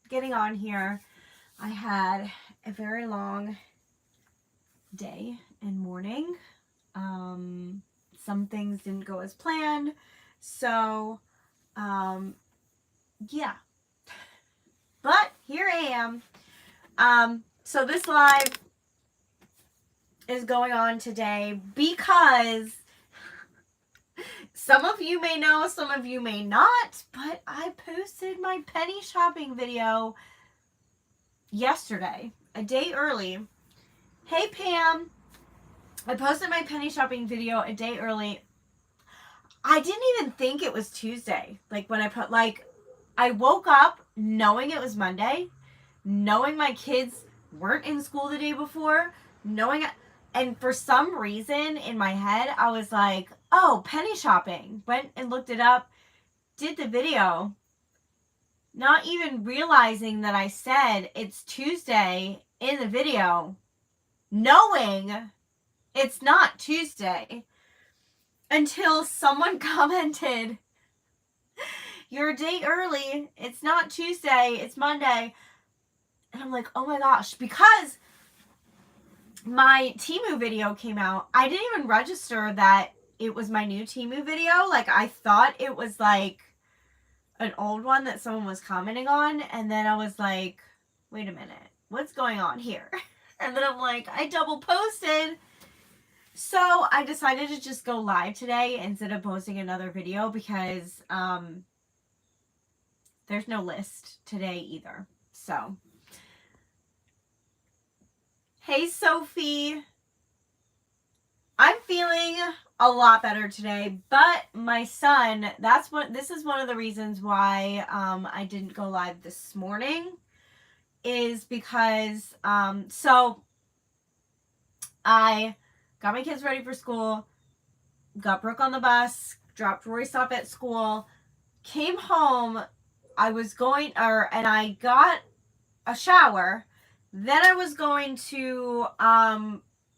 getting on here. I had a very long day and morning. Some things didn't go as planned. So, um, yeah. But here I am. So this live is going on today because some of you may know, some of you may not, but I posted my penny shopping video yesterday, a day early. Hey Pam, I posted my penny shopping video a day early. I didn't even think it was Tuesday. When I woke up knowing it was Monday, knowing my kids weren't in school the day before, and for some reason in my head, I was like, oh, penny shopping. Went and looked it up, did the video, not even realizing that I said it's Tuesday in the video, knowing it's not Tuesday, until someone commented, you're a day early. It's not Tuesday. It's Monday. And I'm like, oh my gosh, because my Temu video came out. I didn't even register that it was my new Temu video. I thought it was an old one that someone was commenting on. And then I was like, wait a minute, what's going on here? And then I'm like, I double posted. So I decided to just go live today instead of posting another video because there's no list today either. So, hey Sophie, I'm feeling a lot better today, but my son, this is one of the reasons why I didn't go live this morning, is because so I got my kids ready for school, got Brooke on the bus, dropped Royce off at school, came home. And I got a shower. Then I was going to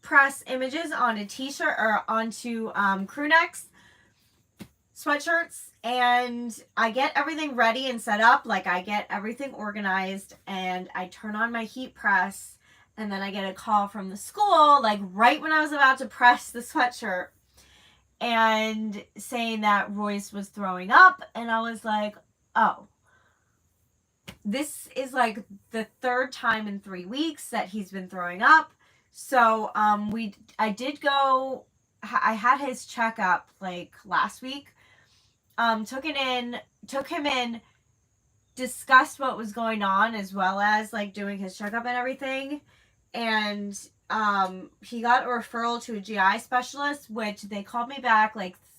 press images on a t-shirt or onto crew necks, sweatshirts, and I get everything ready and set up. I get everything organized and I turn on my heat press, and then I get a call from the school, right when I was about to press the sweatshirt, and saying that Royce was throwing up. And I was like, oh, this is the third time in 3 weeks that he's been throwing up. So I had his checkup last week. Took him in, discussed what was going on, as well as doing his checkup and everything. And he got a referral to a GI specialist, which they called me back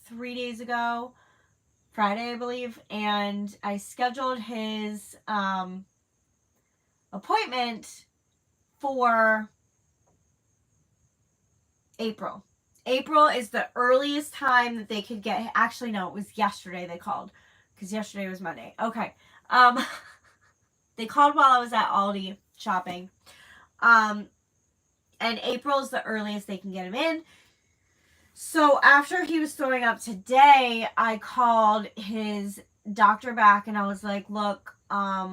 3 days ago, Friday, I believe, and I scheduled his appointment for April. April is the earliest time that they could get. Actually, no, it was yesterday they called, because yesterday was Monday. Okay. They called while I was at Aldi shopping. And April is the earliest they can get him in. So after he was throwing up today, I called his doctor back and I was like, look, I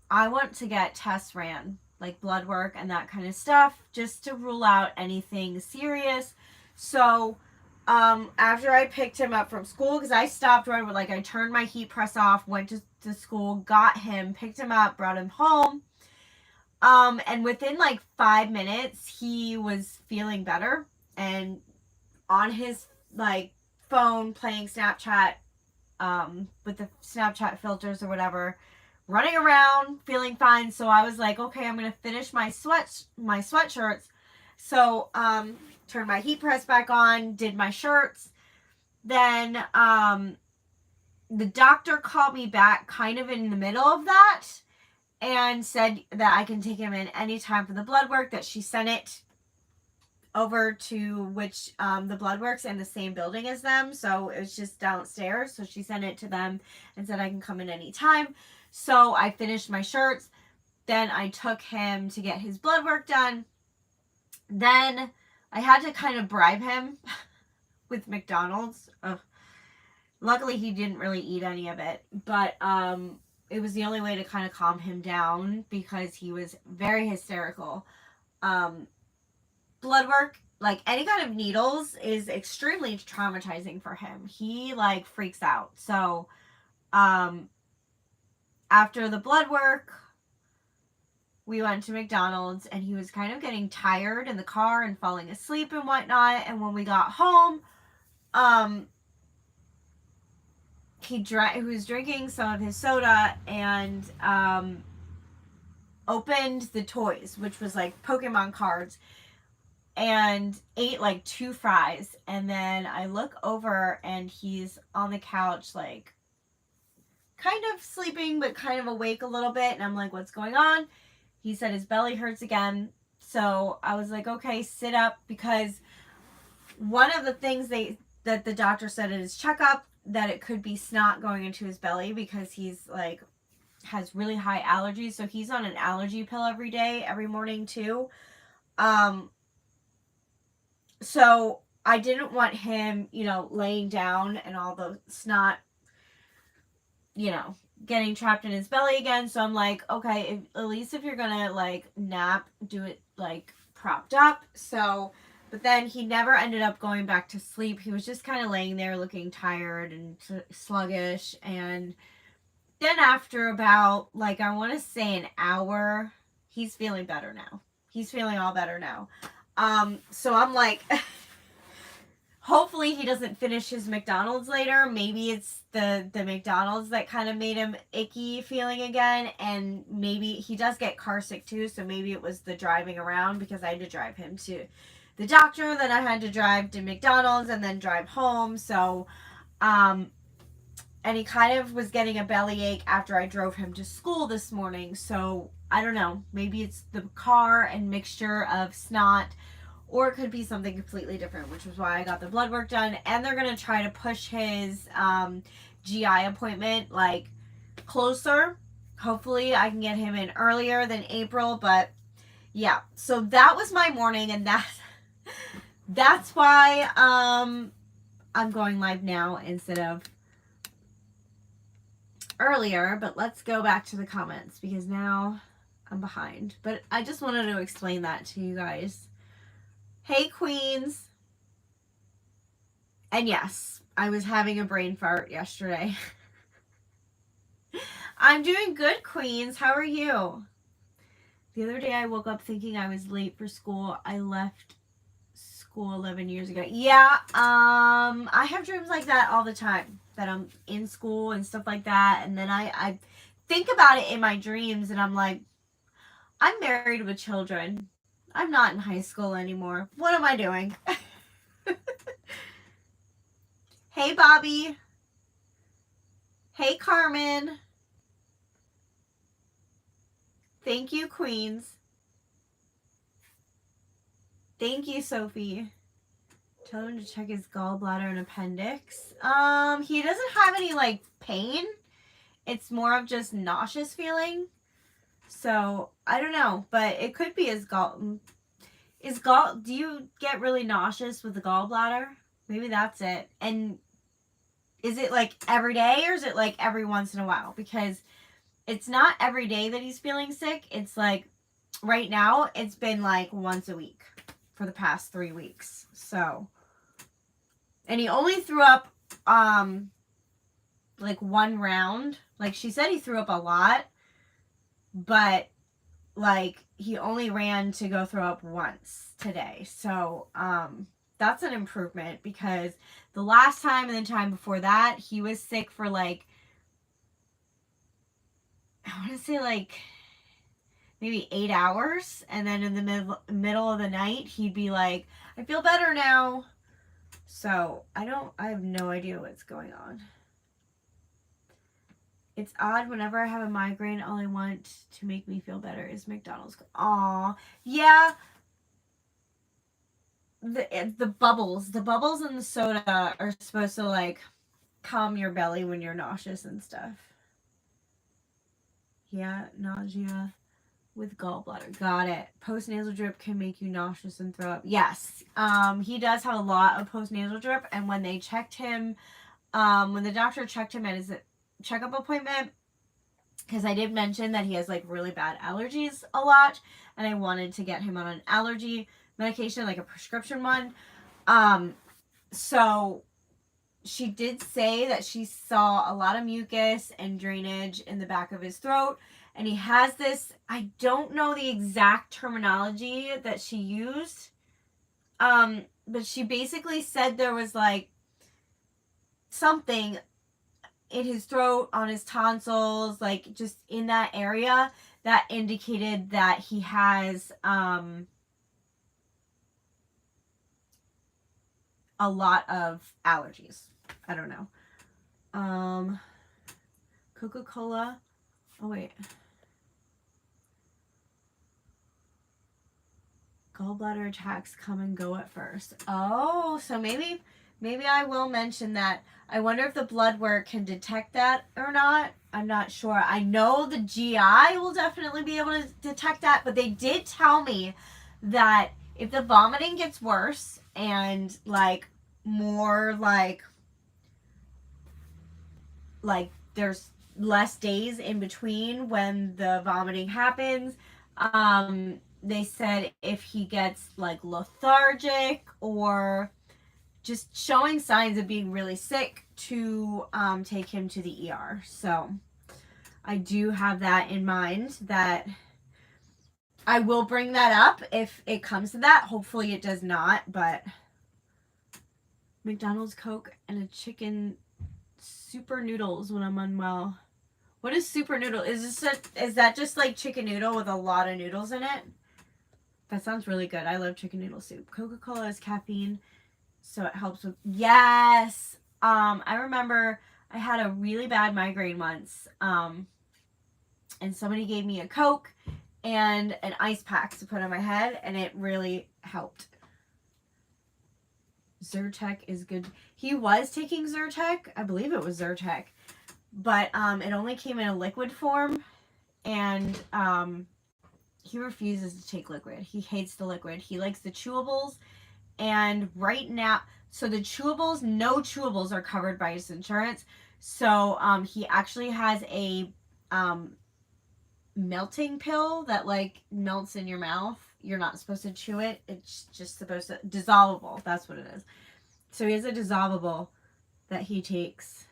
want to get tests ran, blood work and that kind of stuff, just to rule out anything serious. So after I picked him up from school, because I stopped right where I turned my heat press off, went to school, got him, picked him up, brought him home. And within 5 minutes, he was feeling better and on his phone playing Snapchat, with the Snapchat filters or whatever, running around, feeling fine. So I was like, okay, I'm gonna finish my sweatshirts. So turned my heat press back on, did my shirts. Then the doctor called me back kind of in the middle of that and said that I can take him in anytime for the blood work, that she sent it over to which the blood works in the same building as them. So it was just downstairs. So she sent it to them and said I can come in anytime. So I finished my shirts. Then I took him to get his blood work done. Then I had to kind of bribe him with McDonald's. Ugh. Luckily, he didn't really eat any of it. But it was the only way to kind of calm him down because he was very hysterical. Blood work, like any kind of needles, is extremely traumatizing for him. He like freaks out. So after the blood work, we went to McDonald's, and he was kind of getting tired in the car and falling asleep and whatnot. And when we got home, he was drinking some of his soda and opened the toys, which was like Pokemon cards, and ate like 2 fries. And then I look over and he's on the couch, like kind of sleeping but kind of awake a little bit. And I'm like, what's going on? He said his belly hurts again. So I was like, okay, sit up, because one of the things that the doctor said at his checkup, that it could be snot going into his belly because he's like has really high allergies. So he's on an allergy pill every day, every morning too. So I didn't want him, laying down and all the snot, getting trapped in his belly again. So I'm like, okay, at least if you're gonna like nap, do it like propped up. So, but then he never ended up going back to sleep. He was just kind of laying there looking tired and sluggish. And then after about, like, I want to say an hour, he's feeling better now. He's feeling all better now. So I'm like, hopefully he doesn't finish his McDonald's later. Maybe it's the McDonald's that kind of made him icky feeling again. And maybe he does get car sick too. So maybe it was the driving around, because I had to drive him to the doctor. Then I had to drive to McDonald's and then drive home. So, and he kind of was getting a bellyache after I drove him to school this morning. So I don't know. Maybe it's the car and mixture of snot, or it could be something completely different, which was why I got the blood work done. And they're going to try to push his GI appointment like closer. Hopefully I can get him in earlier than April. But yeah, so that was my morning, and that's why I'm going live now instead of earlier. But let's go back to the comments, because now I'm behind. But I just wanted to explain that to you guys. Hey, Queens. And yes, I was having a brain fart yesterday. I'm doing good, Queens. How are you? The other day I woke up thinking I was late for school. I left school 11 years ago. Yeah, I have dreams like that all the time, that I'm in school and stuff like that. And then I think about it in my dreams, and I'm like, I'm married with children. I'm not in high school anymore. What am I doing? Hey, Bobby. Hey, Carmen. Thank you, Queens. Thank you, Sophie. Tell him to check his gallbladder and appendix. He doesn't have any, like, pain. It's more of just nauseous feeling. So, I don't know, but it could be his do you get really nauseous with the gallbladder? Maybe that's it. And is it like every day, or is it like every once in a while? Because it's not every day that he's feeling sick. It's like right now it's been like once a week for the past 3 weeks. So, and he only threw up like 1 round. Like she said, he threw up a lot, but like he only ran to go throw up once today. So that's an improvement, because the last time and the time before that, he was sick for like, I want to say like maybe 8 hours, and then in the middle of the night he'd be like, I feel better now. So I have no idea what's going on. It's odd, whenever I have a migraine, all I want to make me feel better is McDonald's. Aw. Yeah. The bubbles in the soda are supposed to like calm your belly when you're nauseous and stuff. Yeah, nausea with gallbladder. Got it. Post-nasal drip can make you nauseous and throw up. Yes. He does have a lot of post-nasal drip, and when they checked him, when the doctor checked him at his checkup appointment, because I did mention that he has like really bad allergies a lot, and I wanted to get him on an allergy medication, like a prescription one. So she did say that she saw a lot of mucus and drainage in the back of his throat, and he has this, I don't know the exact terminology that she used, but she basically said there was like something in his throat, on his tonsils, like just in that area that indicated that he has a lot of allergies. I don't know. Coca-Cola. Oh wait. Gallbladder attacks come and go at first. Oh, so maybe I will mention that. I wonder if the blood work can detect that or not. I'm not sure. I know the GI will definitely be able to detect that, but they did tell me that if the vomiting gets worse and like more like there's less days in between when the vomiting happens, they said if he gets like lethargic or just showing signs of being really sick, to take him to the ER. So I do have that in mind, that I will bring that up if it comes to that. Hopefully it does not, but McDonald's Coke and a chicken super noodles when I'm unwell. What is super noodle? Is that just like chicken noodle with a lot of noodles in it? That sounds really good. I love chicken noodle soup. Coca-Cola has caffeine, so it helps with, yes. I remember I had a really bad migraine once. And somebody gave me a Coke and an ice pack to put on my head, and it really helped. Zyrtec is good. He was taking Zyrtec. I believe it was Zyrtec. But it only came in a liquid form, and he refuses to take liquid. He hates the liquid. He likes the chewables, and right now, so the chewables, no chewables are covered by his insurance. So he actually has a melting pill that like melts in your mouth. You're not supposed to chew it. It's just supposed to, dissolvable. That's what it is. So he has a dissolvable that he takes.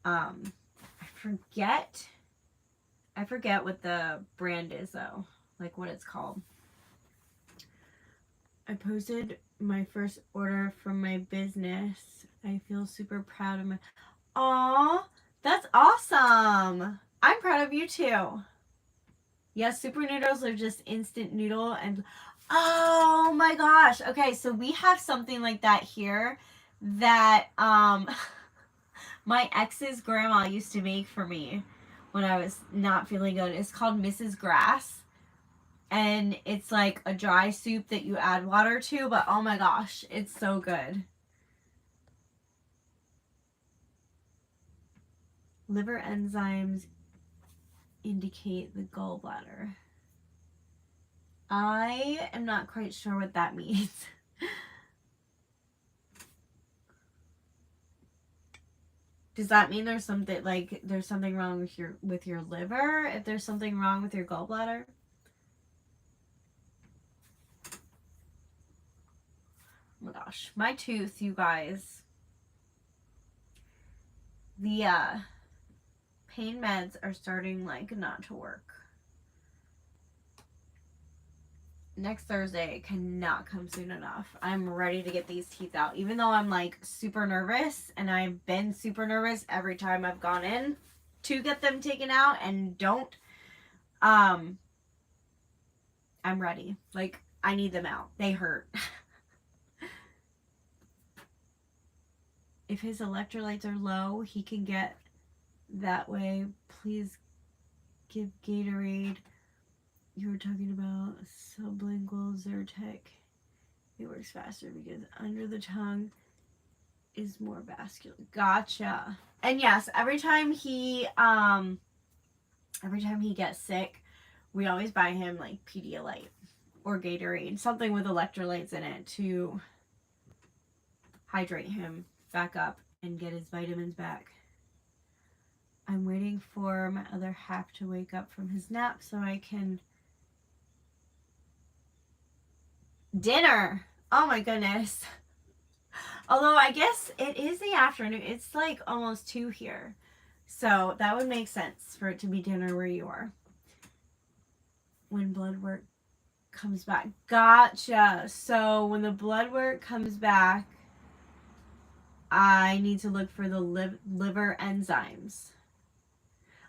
I forget what the brand is though, like what it's called. I posted my first order from my business. I feel super proud of my, aw, that's awesome. I'm proud of you too. Yes, super noodles are just instant noodle and, oh my gosh. Okay, so we have something like that here that my ex's grandma used to make for me when I was not feeling good. It's called Mrs. Grass. And it's like a dry soup that you add water to, but oh my gosh, it's so good. Liver enzymes indicate the gallbladder. I am not quite sure what that means. Does that mean there's something wrong with your liver? If there's something wrong with your gallbladder? Oh my gosh, my tooth, you guys. The pain meds are starting like not to work. Next Thursday cannot come soon enough. I'm ready to get these teeth out, even though I'm like super nervous, and I've been super nervous every time I've gone in to get them taken out and don't. I'm ready. Like, I need them out. They hurt. If his electrolytes are low, he can get that way. Please give Gatorade. You were talking about sublingual Zyrtec. It works faster because under the tongue is more vascular. Gotcha. And yes, every time he gets sick, we always buy him like Pedialyte or Gatorade, something with electrolytes in it to hydrate him back up and get his vitamins back. waiting for my other half to wake up from his nap so I can... Dinner! Oh my goodness. Although I guess it is the afternoon. It's like almost 2 here. So that would make sense for it to be dinner where you are. When blood work comes back. Gotcha. So when the blood work comes back, I need to look for the liver enzymes.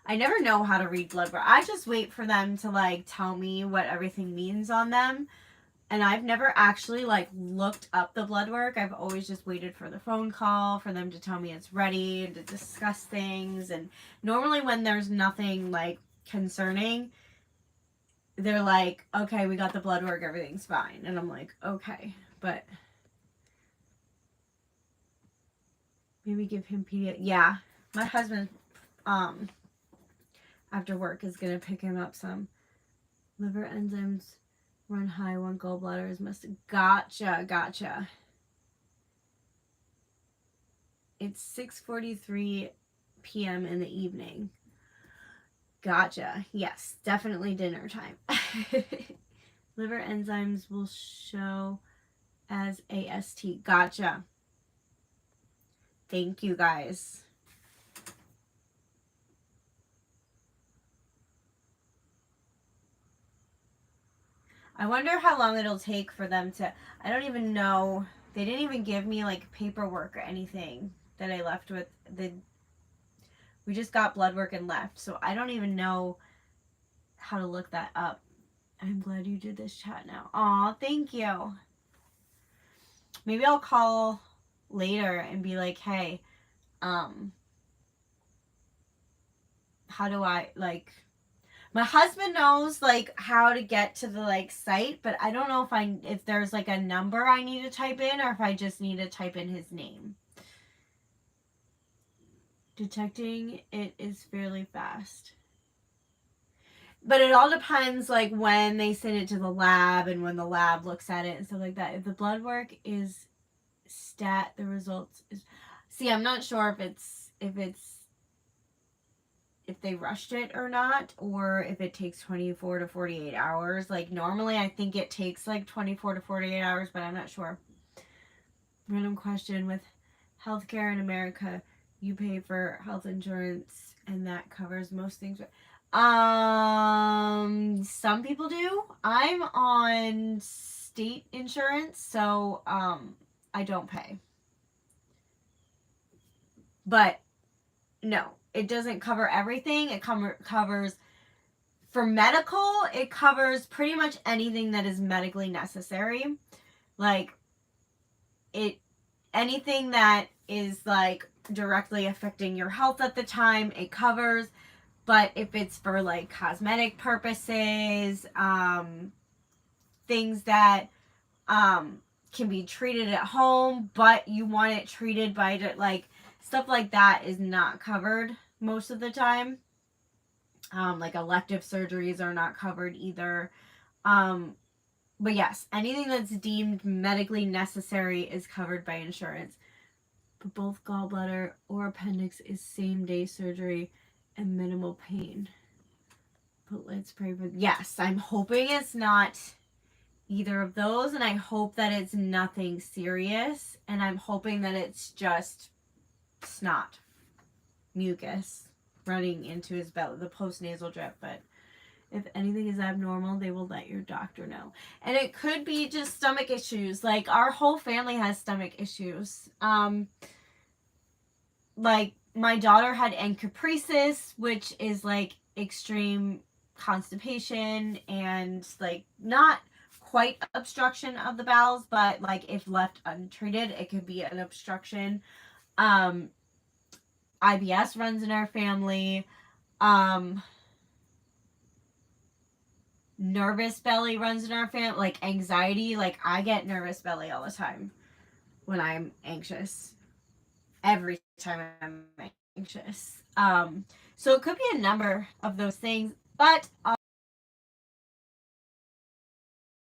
I never know how to read blood work. I just wait for them to like tell me what everything means on them. And I've never actually like looked up the blood work. I've always just waited for the phone call for them to tell me it's ready and to discuss things. And normally when there's nothing like concerning, they're like, okay, we got the blood work, everything's fine. And I'm like, okay, but maybe give him pediatric. Yeah, my husband, after work is gonna pick him up some. Liver enzymes run high when gallbladder is missed. Gotcha. It's 6:43 p.m. in the evening. Gotcha. Yes, definitely dinner time. Liver enzymes will show as AST. Gotcha. Thank you, guys. I wonder how long it'll take for them to... I don't even know. They didn't even give me like paperwork or anything that I left with. We just got blood work and left. So I don't even know how to look that up. I'm glad you did this chat now. Aw, thank you. Maybe I'll call later and be like, hey, how do I, like... My husband knows like how to get to the like site, but I don't know if there's like a number I need to type in or if I just need to type in his name. Detecting it is fairly fast. But it all depends like when they send it to the lab and when the lab looks at it and stuff like that. If the blood work is stat, the results is... See, I'm not sure if they rushed it or not, or if it takes 24 to 48 hours. Like normally I think it takes like 24 to 48 hours, but I'm not sure. Random question: with healthcare in America, you pay for health insurance and that covers most things. Some people do. I'm on state insurance, so I don't pay. But no, it doesn't cover everything. It covers, for medical, it covers pretty much anything that is medically necessary. Like anything that is like directly affecting your health at the time, it covers. But if it's for like cosmetic purposes, things that can be treated at home, but you want it treated by like stuff like that is not covered most of the time. Like elective surgeries are not covered either. But yes, anything that's deemed medically necessary is covered by insurance. But both gallbladder or appendix is same day surgery and minimal pain. But let's pray for... Yes, I'm hoping it's not either of those, and I hope that it's nothing serious, and I'm hoping that it's just snot, mucus running into his belly, the postnasal drip. But if anything is abnormal, they will let your doctor know. And it could be just stomach issues. Like our whole family has stomach issues. Like my daughter had encopresis, which is like extreme constipation and like not quite obstruction of the bowels, but like if left untreated, it could be an obstruction. IBS runs in our family. Nervous belly runs in our family. Like anxiety, like I get nervous belly all the time when I'm anxious. Every time I'm anxious. So it could be a number of those things, but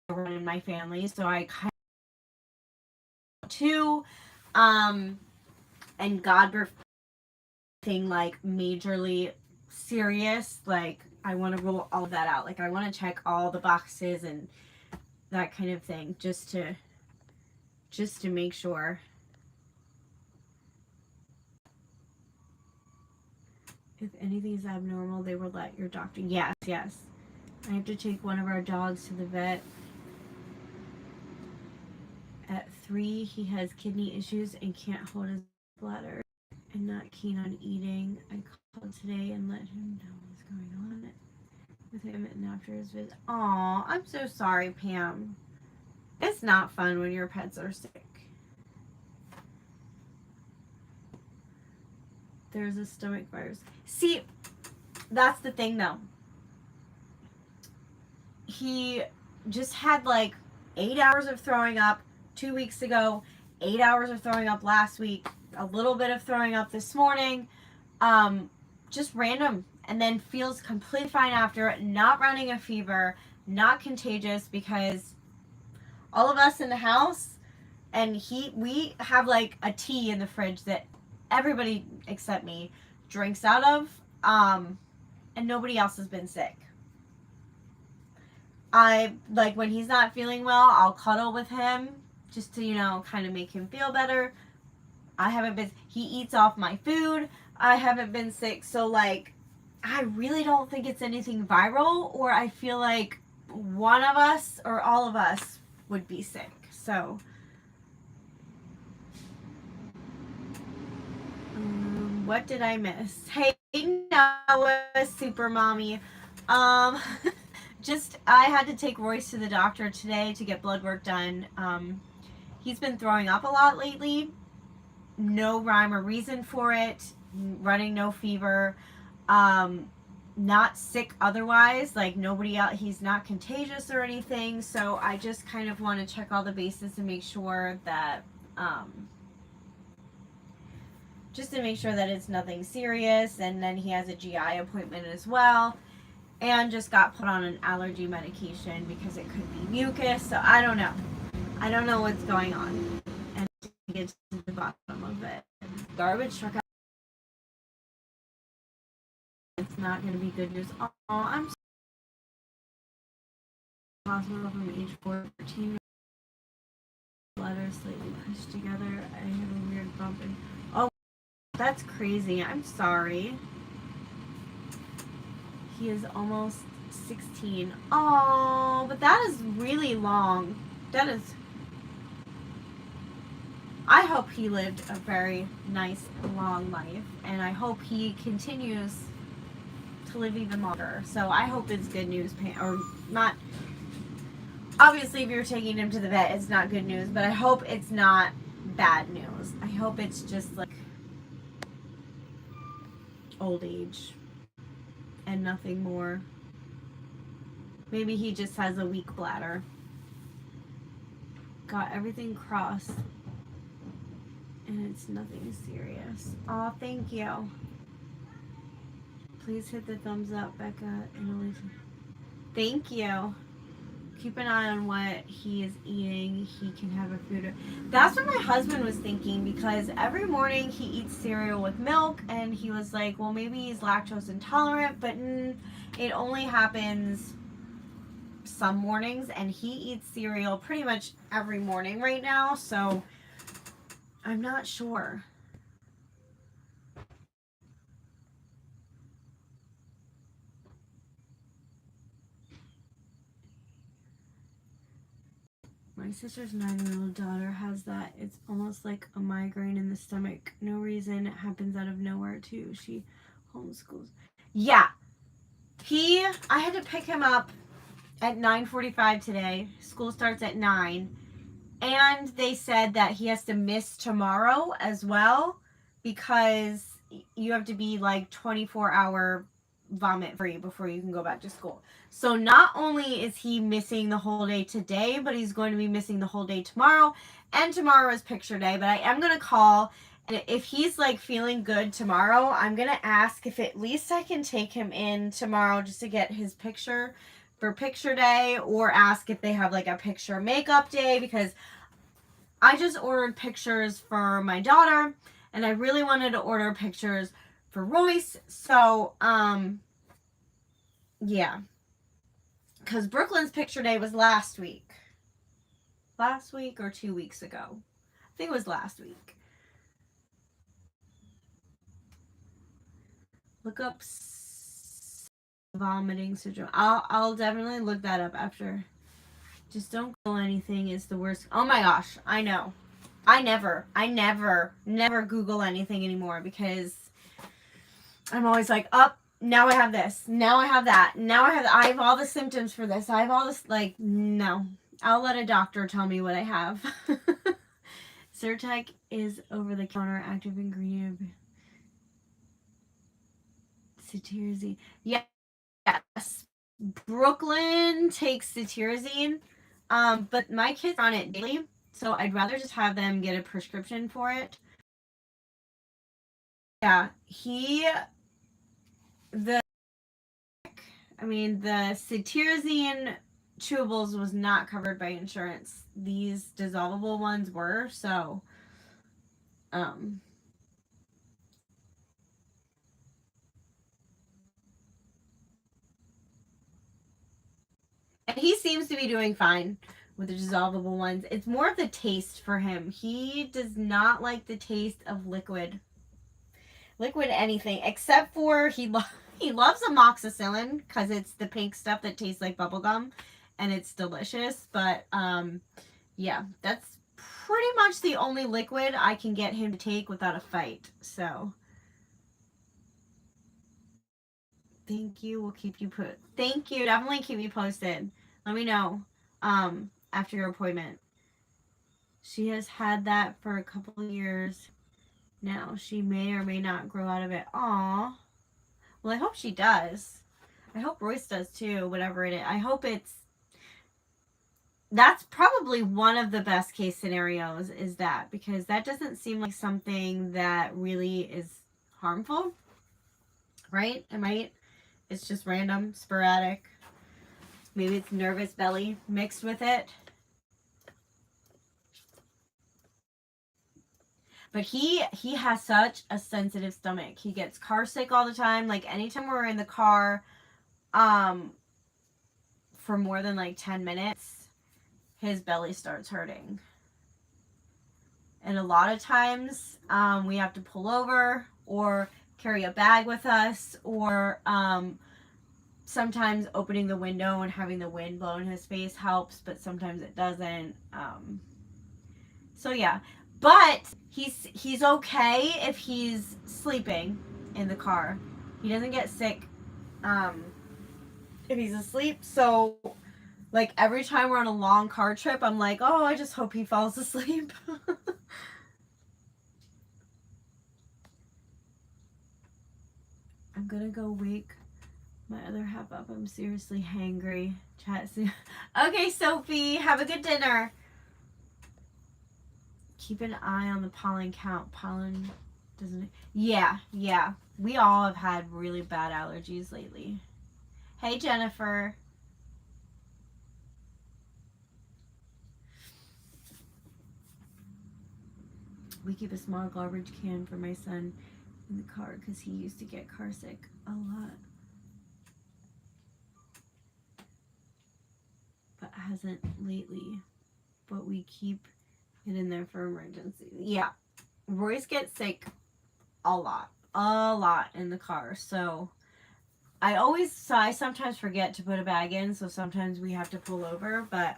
run in my family, so I kind of too. And God thing like majorly serious, like I want to rule all of that out. Like I want to check all the boxes and that kind of thing just to make sure. If anything's abnormal, they will let your doctor. Yes, yes. I have to take one of our dogs to the vet. At 3, he has kidney issues and can't hold his bladder and not keen on eating. I called today and let him know what's going on with him and after his visit. Aw, I'm so sorry, Pam. It's not fun when your pets are sick. There's a stomach virus. See, that's the thing though. He just had like 8 hours of throwing up 2 weeks ago, 8 hours of throwing up last week, a little bit of throwing up this morning, just random, and then feels completely fine after, not running a fever, not contagious, because all of us in the house, and we have like a tea in the fridge that everybody except me drinks out of, and nobody else has been sick. I, like, when he's not feeling well, I'll cuddle with him just to, you know, kind of make him feel better. I haven't been, he eats off my food. I haven't been sick. So, like, I really don't think it's anything viral, or I feel like one of us or all of us would be sick. So, what did I miss? Hey, Noah, Super Mommy. Just, I had to take Royce to the doctor today to get blood work done. He's been throwing up a lot lately. No rhyme or reason for it. Running no fever. Not sick otherwise. Like, nobody else, he's not contagious or anything. So I just kind of want to check all the bases and make sure that, just to make sure that it's nothing serious. And then he has a GI appointment as well. And just got put on an allergy medication because it could be mucus. So I don't know. I don't know what's going on. And to get to the bottom of it. Garbage truck. It's not going to be good news. Oh, I'm so hospital from age 14. Letters slightly pushed together. I have a weird bump. Oh, that's crazy. I'm sorry. He is almost 16. Oh, but that is really long. That is... I hope he lived a very nice, long life. And I hope he continues to live even longer. So I hope it's good news. Or not... Obviously, if you're taking him to the vet, it's not good news. But I hope it's not bad news. I hope it's just like... old age. And nothing more. Maybe he just has a weak bladder. Got everything crossed. And it's nothing serious. Aw, thank you. Please hit the thumbs up, Becca. And thank you. Keep an eye on what he is eating. He can have a food. That's what my husband was thinking, because every morning he eats cereal with milk, and he was like, well, maybe he's lactose intolerant, but it only happens some mornings, and he eats cereal pretty much every morning right now, so I'm not sure. My sister's 9-year-old daughter has that. It's almost like a migraine in the stomach. No reason. It happens out of nowhere, too. She homeschools. Yeah. I had to pick him up at 9:45 today. School starts at 9. And they said that he has to miss tomorrow as well, because you have to be like 24-hour vomit free before you can go back to school. So not only is he missing the whole day today, but he's going to be missing the whole day tomorrow. And tomorrow is picture day. But I am going to call, and if he's like feeling good tomorrow, I'm going to ask if at least I can take him in tomorrow just to get his picture for picture day, or ask if they have like a picture makeup day, because I just ordered pictures for my daughter, and I really wanted to order pictures for Royce. So, yeah. Because Brooklyn's picture day was last week. Last week or 2 weeks ago. I think it was last week. Look up vomiting syndrome. I'll definitely look that up after. Just don't Google anything. It's the worst. Oh my gosh, I know. I never Google anything anymore because I'm always like, up. Now I have this. Now I have that. Now I have all the symptoms for this. I have all this. Like, no. I'll let a doctor tell me what I have. Zyrtec is over-the-counter active ingredient. Cetirizine. Yes. Brooklyn takes cetirizine. But my kids are on it daily, so I'd rather just have them get a prescription for it. Yeah, the cetirizine chewables was not covered by insurance. These dissolvable ones were, so, and he seems to be doing fine with the dissolvable ones. It's more of the taste for him. He does not like the taste of liquid anything, except for he loves amoxicillin because it's the pink stuff that tastes like bubblegum and it's delicious. But yeah, that's pretty much the only liquid I can get him to take without a fight. So thank you. We'll keep you thank you. Definitely keep me posted. Let me know after your appointment. She has had that for a couple of years now. She may or may not grow out of it. Aw. Well, I hope she does. I hope Royce does too, whatever it is. I hope that's probably one of the best case scenarios, is that, because that doesn't seem like something that really is harmful, right? It's just random, sporadic. Maybe it's nervous belly mixed with it. But he has such a sensitive stomach. He gets car sick all the time. Like, anytime we're in the car, for more than like 10 minutes, his belly starts hurting. And a lot of times, we have to pull over or carry a bag with us, or sometimes opening the window and having the wind blow in his face helps, but sometimes it doesn't. So yeah, but he's okay if he's sleeping in the car. He doesn't get sick if he's asleep. So, like, every time we're on a long car trip, I'm like, oh, I just hope he falls asleep. I'm gonna go wake my other half up. I'm seriously hangry. Chat soon. Okay, Sophie, have a good dinner. Keep an eye on the pollen count. Pollen doesn't. Yeah. We all have had really bad allergies lately. Hey, Jennifer. We keep a small garbage can for my son in the car because he used to get car sick a lot, but hasn't lately. But we keep it in there for emergencies. Yeah, Royce gets sick a lot in the car. So I sometimes forget to put a bag in, so sometimes we have to pull over. But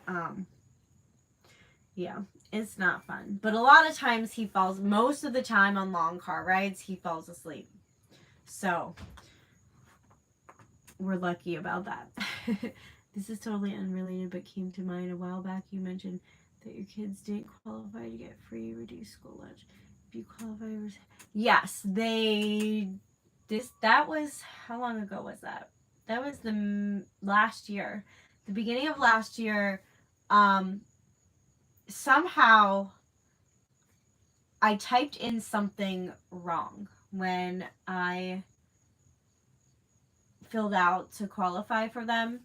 yeah, it's not fun. But a lot of times he falls. Most of the time on long car rides, he falls asleep. So we're lucky about that. This is totally unrelated, but came to mind a while back. You mentioned that your kids didn't qualify to get free reduced school lunch. If you qualify, yes, that was, how long ago was that? That was last year, the beginning of last year. Somehow I typed in something wrong when I filled out to qualify for them.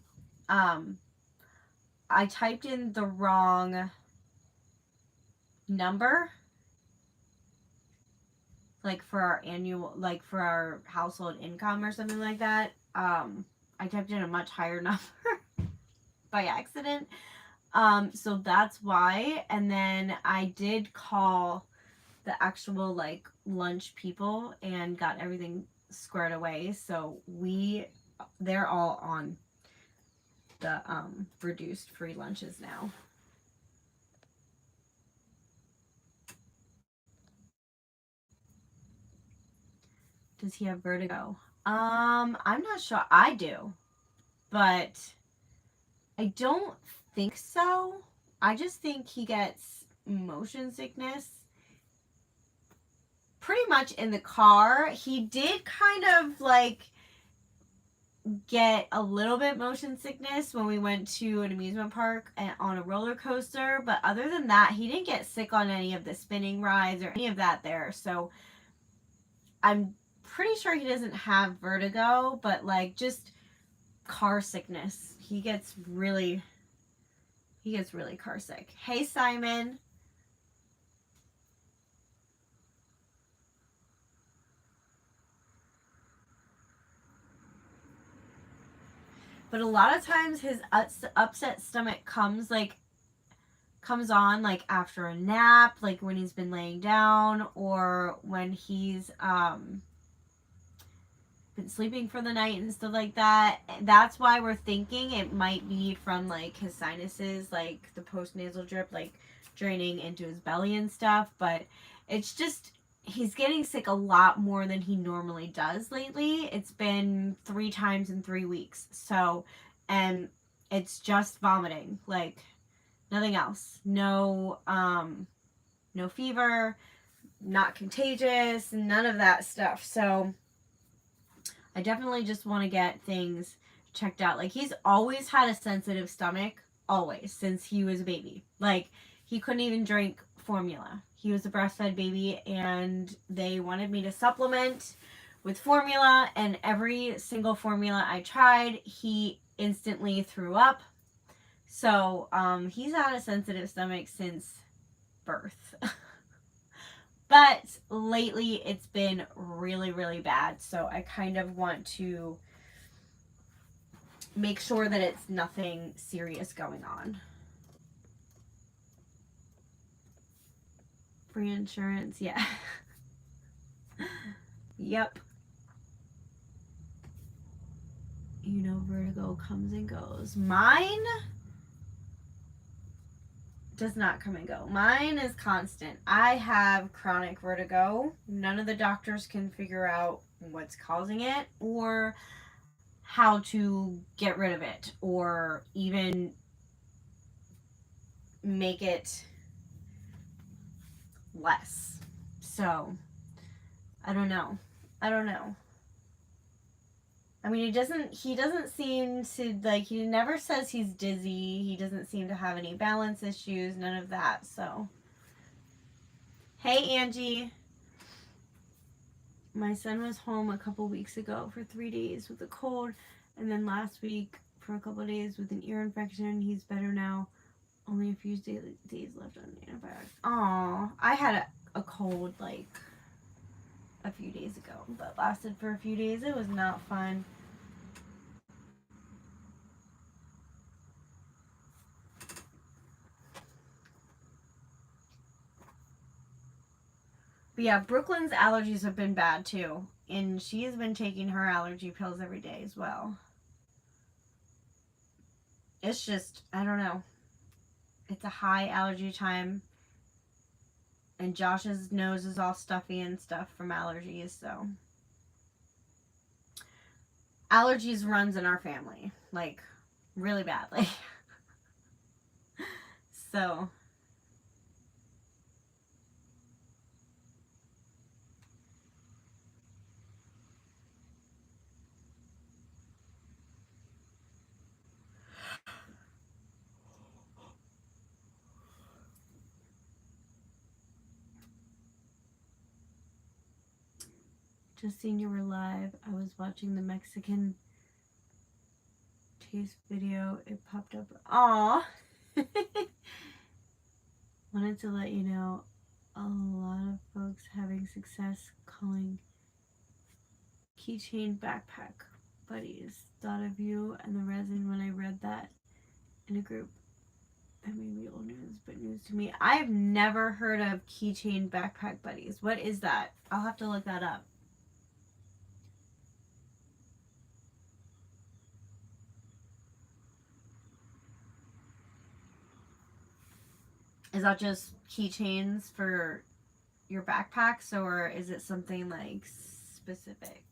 I typed in the wrong number. like for our annual, like for our household income or something like that. I typed in a much higher number by accident. So that's why. And then I did call the actual like lunch people and got everything squared away. So they're all on the reduced free lunches now. Does he have vertigo? I'm not sure. I do, but I don't think so. I just think he gets motion sickness pretty much in the car. He did kind of like get a little bit motion sickness when we went to an amusement park and on a roller coaster, but other than that, he didn't get sick on any of the spinning rides or any of that there. So I'm pretty sure he doesn't have vertigo, but like just car sickness. He gets really car sick. Hey, Simon. But a lot of times his upset stomach comes on like after a nap, like when he's been laying down or when he's been sleeping for the night and stuff like that. That's why we're thinking it might be from like his sinuses, like the postnasal drip, like draining into his belly and stuff. But it's just he's getting sick a lot more than he normally does lately. It's been 3 times in 3 weeks. So, and it's just vomiting, like nothing else. No fever, not contagious, none of that stuff. So I definitely just want to get things checked out. Like, he's always had a sensitive stomach, always, since he was a baby. Like, he couldn't even drink formula. He was a breastfed baby, and they wanted me to supplement with formula, and every single formula I tried, he instantly threw up. So, he's had a sensitive stomach since birth. But lately it's been really, really bad. So I kind of want to make sure that it's nothing serious going on. Free insurance, yeah. Yep. You know, vertigo comes and goes. Mine does not come and go. Mine is constant. I have chronic vertigo. None of the doctors can figure out what's causing it or how to get rid of it or even make it less. So, I don't know. I mean, he doesn't seem to, like, he never says he's dizzy. He doesn't seem to have any balance issues, none of that. So, hey, Angie. My son was home a couple weeks ago for 3 days with a cold, and then last week for a couple days with an ear infection. He's better now. Only a few days left on antibiotics. Aw, I had a cold like a few days ago, but lasted for a few days. It was not fun. But yeah, Brooklyn's allergies have been bad too, and she has been taking her allergy pills every day as well. It's just, I don't know. It's a high allergy time, and Josh's nose is all stuffy and stuff from allergies, so allergies runs in our family, like, really badly. So, just seen you were live. I was watching the Mexican taste video. It popped up. Aw. Wanted to let you know a lot of folks having success calling keychain backpack buddies. Thought of you and the resin when I read that in a group. That may be old news, but news to me. I've never heard of keychain backpack buddies. What is that? I'll have to look that up. Is that just keychains for your backpacks, or is it something like specific?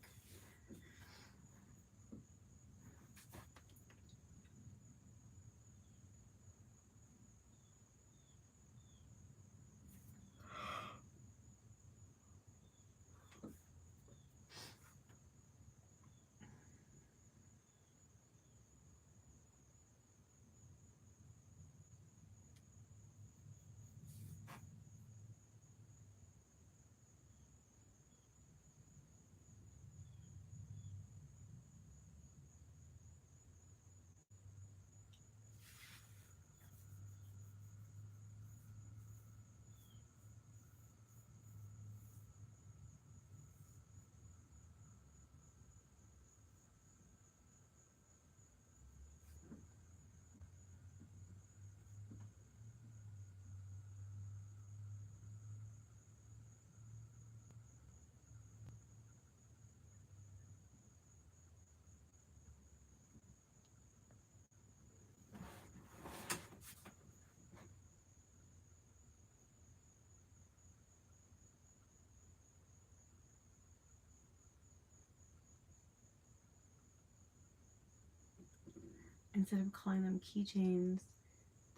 Instead of calling them keychains,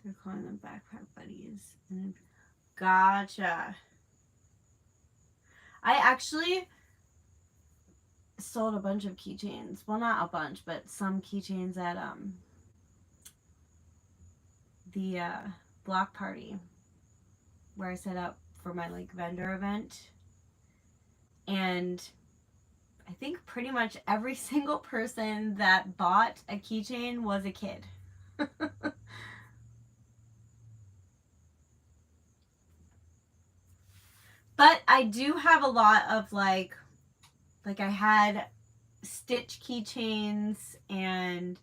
they're calling them backpack buddies. And gotcha. I actually sold a bunch of keychains. Well, not a bunch, but some keychains at the block party where I set up for my like vendor event. And I think pretty much every single person that bought a keychain was a kid. But I do have a lot of like I had Stitch keychains and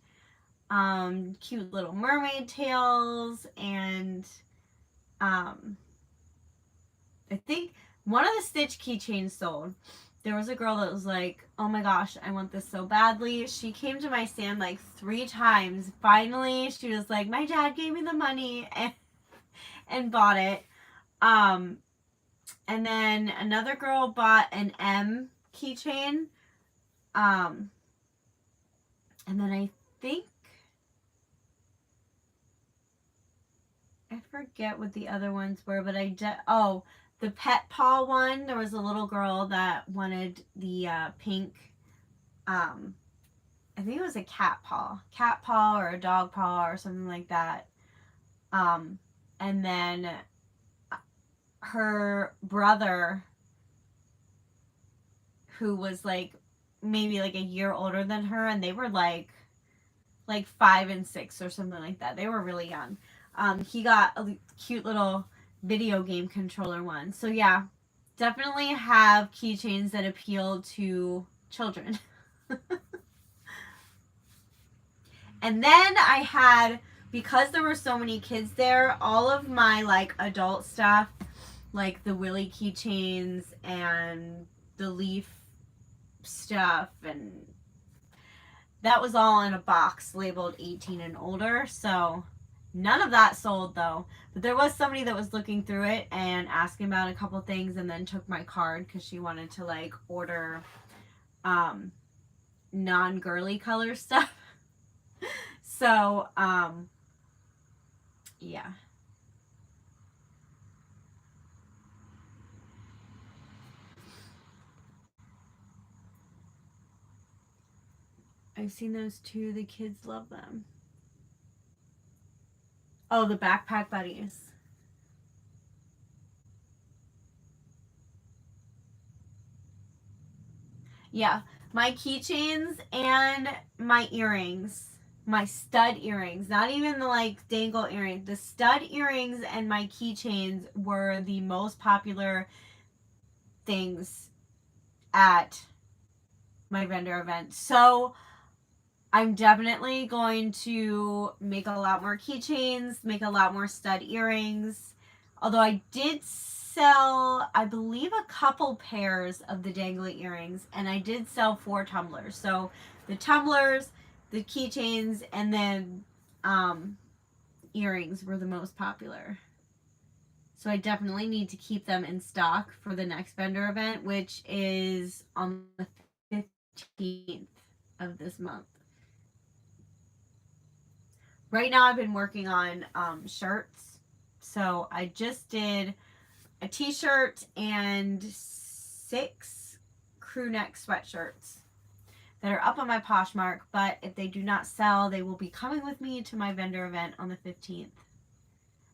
cute little mermaid tails, and I think one of the Stitch keychains sold. There was a girl that was like, oh my gosh, I want this so badly. She came to my stand like 3 times. Finally, she was like, my dad gave me the money and bought it. And then another girl bought an M keychain. And then I think, I forget what the other ones were, but the pet paw one. There was a little girl that wanted the pink, I think it was a cat paw or a dog paw or something like that. And then her brother, who was like maybe like a year older than her, and they were like 5 and 6 or something like that. They were really young. He got a cute little video game controller one. So yeah, definitely have keychains that appeal to children. And then I had, because there were so many kids there, all of my like adult stuff, like the Willy keychains and the leaf stuff, and that was all in a box labeled 18 and older. So none of that sold though. But there was somebody that was looking through it and asking about a couple things, and then took my card because she wanted to like order non-girly color stuff. So yeah. I've seen those too. The kids love them. Oh, the backpack buddies. Yeah, my keychains and my earrings. my stud earrings, not even the like dangle earrings, the stud earrings and my keychains were the most popular things at my vendor event. So I'm definitely going to make a lot more keychains, make a lot more stud earrings. Although I did sell, I believe, a couple pairs of the dangly earrings, and I did sell 4 tumblers. So the tumblers, the keychains, and then earrings were the most popular. So I definitely need to keep them in stock for the next vendor event, which is on the 15th of this month. Right now I've been working on shirts. So I just did a t-shirt and 6 crew neck sweatshirts that are up on my Poshmark, but if they do not sell, they will be coming with me to my vendor event on the 15th.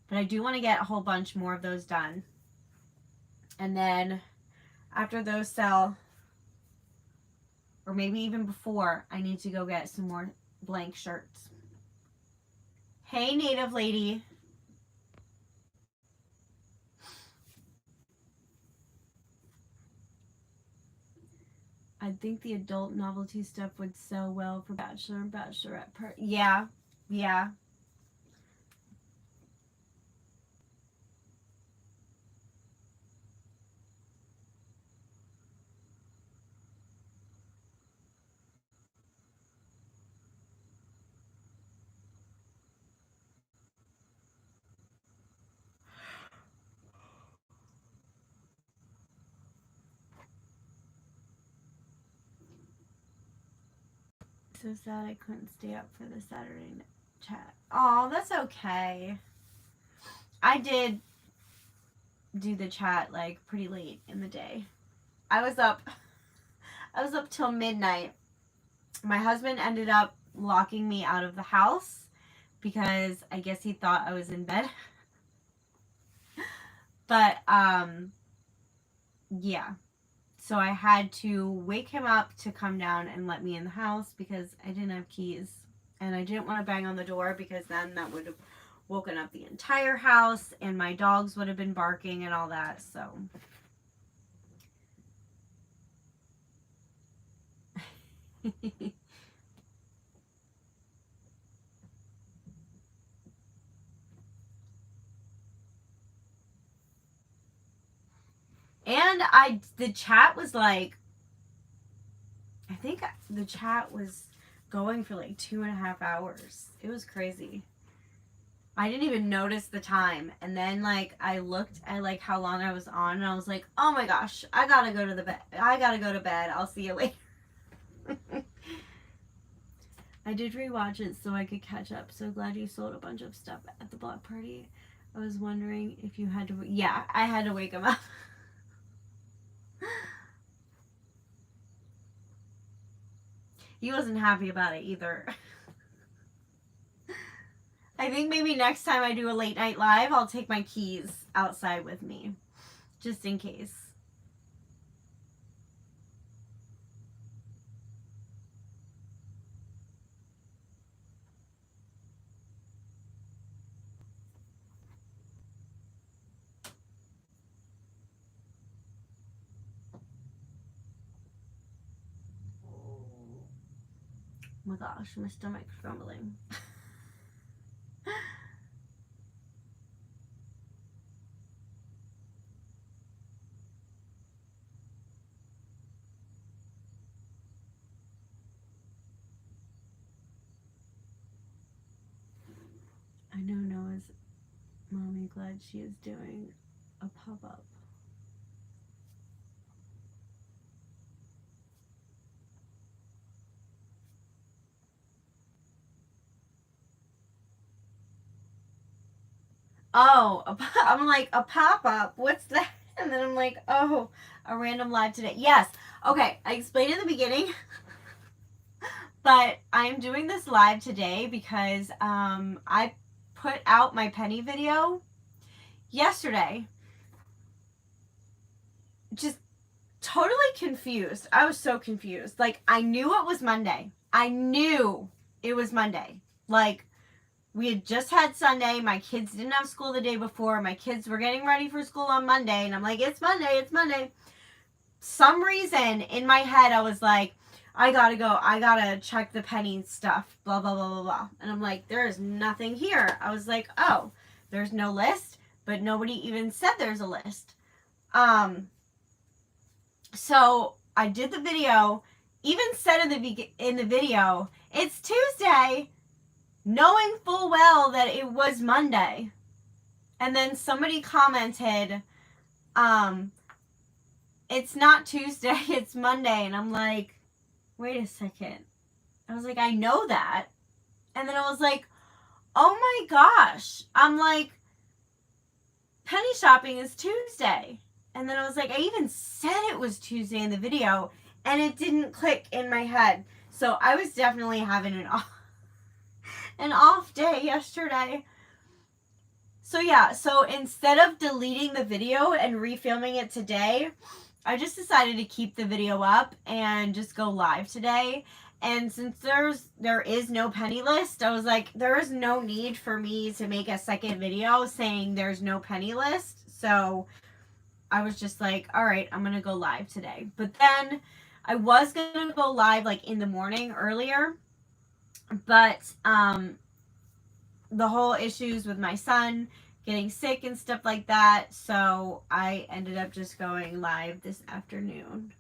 But I do want to get a whole bunch more of those done. And then after those sell, or maybe even before, I need to go get some more blank shirts. Hey, native lady. I think the adult novelty stuff would sell well for bachelor and bachelorette part. Yeah, yeah. So sad I couldn't stay up for the Saturday chat. Oh, that's okay. I did do the chat like pretty late in the day. I was up till midnight. My husband ended up locking me out of the house because I guess he thought I was in bed. But yeah. So I had to wake him up to come down and let me in the house because I didn't have keys. And I didn't want to bang on the door because then that would have woken up the entire house and my dogs would have been barking and all that. So and the chat was like, I think the chat was going for like 2.5 hours. It was crazy. I didn't even notice the time. And then like I looked at like how long I was on and I was like, oh my gosh, I gotta go to bed. I'll see you later. I did rewatch it so I could catch up. So glad you sold a bunch of stuff at the block party. I was wondering if you had to. Yeah, I had to wake him up. He wasn't happy about it either. I think maybe next time I do a late night live, I'll take my keys outside with me. Just in case. Oh my gosh, my stomach's grumbling. I know Noah's mommy glad she is doing a pop-up. Oh, I'm like, a pop-up? What's that? And then I'm like, oh, a random live today. Yes. Okay, I explained in the beginning. But I'm doing this live today because I put out my penny video yesterday. Just totally confused. I was so confused. Like, I knew it was Monday. I knew it was Monday. Like, we had just had Sunday. My kids didn't have school the day before. My kids were getting ready for school on Monday. And I'm like, it's Monday. It's Monday. Some reason in my head, I was like, I gotta go. I gotta check the penny stuff. Blah, blah, blah, blah, blah. And I'm like, there is nothing here. I was like, oh, there's no list. But nobody even said there's a list. So I did the video. Even said in the video, it's Tuesday, knowing full well that it was Monday. And then somebody commented, it's not Tuesday, it's Monday. And I'm like, wait a second. I was like, I know that. And then I was like, oh my gosh. I'm like, penny shopping is Tuesday. And then I was like, I even said it was Tuesday in the video, and it didn't click in my head. So I was definitely having an off day yesterday. So yeah, so instead of deleting the video and refilming it today, I just decided to keep the video up and just go live today. And since there is no penny list, I was like, there is no need for me to make a second video saying there's no penny list. So I was just like, all right, I'm going to go live today. But then I was going to go live like in the morning earlier. But the whole issues with my son getting sick and stuff like that. So I ended up just going live this afternoon.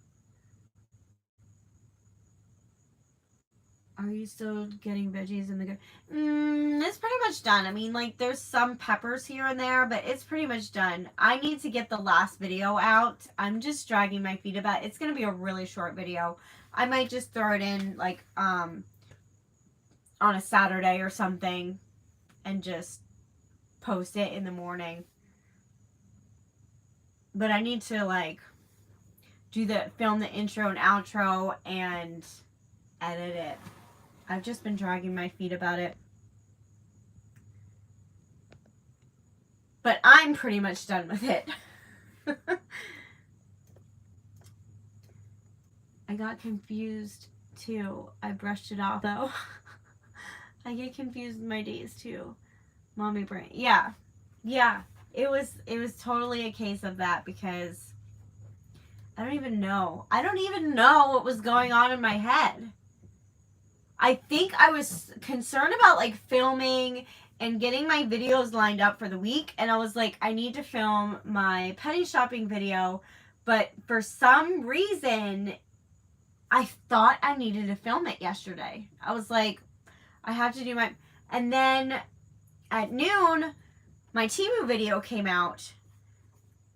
Are you still getting veggies in the garden? It's pretty much done. I mean, like, there's some peppers here and there, but it's pretty much done. I need to get the last video out. I'm just dragging my feet about it. It's going to be a really short video. I might just throw it in, like, on a Saturday or something and just post it in the morning. But I need to, like, film the intro and outro and edit it. I've just been dragging my feet about it. But I'm pretty much done with it. I got confused too. I brushed it off though. I get confused with my days too. Mommy brain. Yeah. Yeah. It was totally a case of that because I don't even know. I don't even know what was going on in my head. I think I was concerned about like filming and getting my videos lined up for the week. And I was like, I need to film my penny shopping video. But for some reason, I thought I needed to film it yesterday. I was like, I have to do my... And then at noon, my Temu video came out.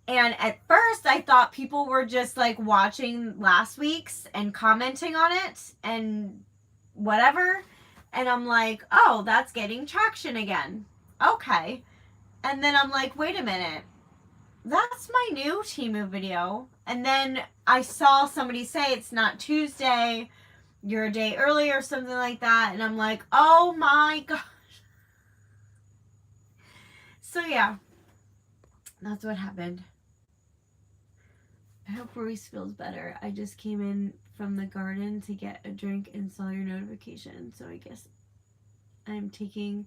And at first, I thought people were just like watching last week's and commenting on it and whatever. And I'm like, oh, that's getting traction again. Okay. And then I'm like, wait a minute. That's my new Temu video. And then I saw somebody say it's not Tuesday. You're a day early or something like that. And I'm like, oh my gosh. So yeah. That's what happened. I hope Reese feels better. I just came in from the garden to get a drink and saw your notification. So I guess I'm taking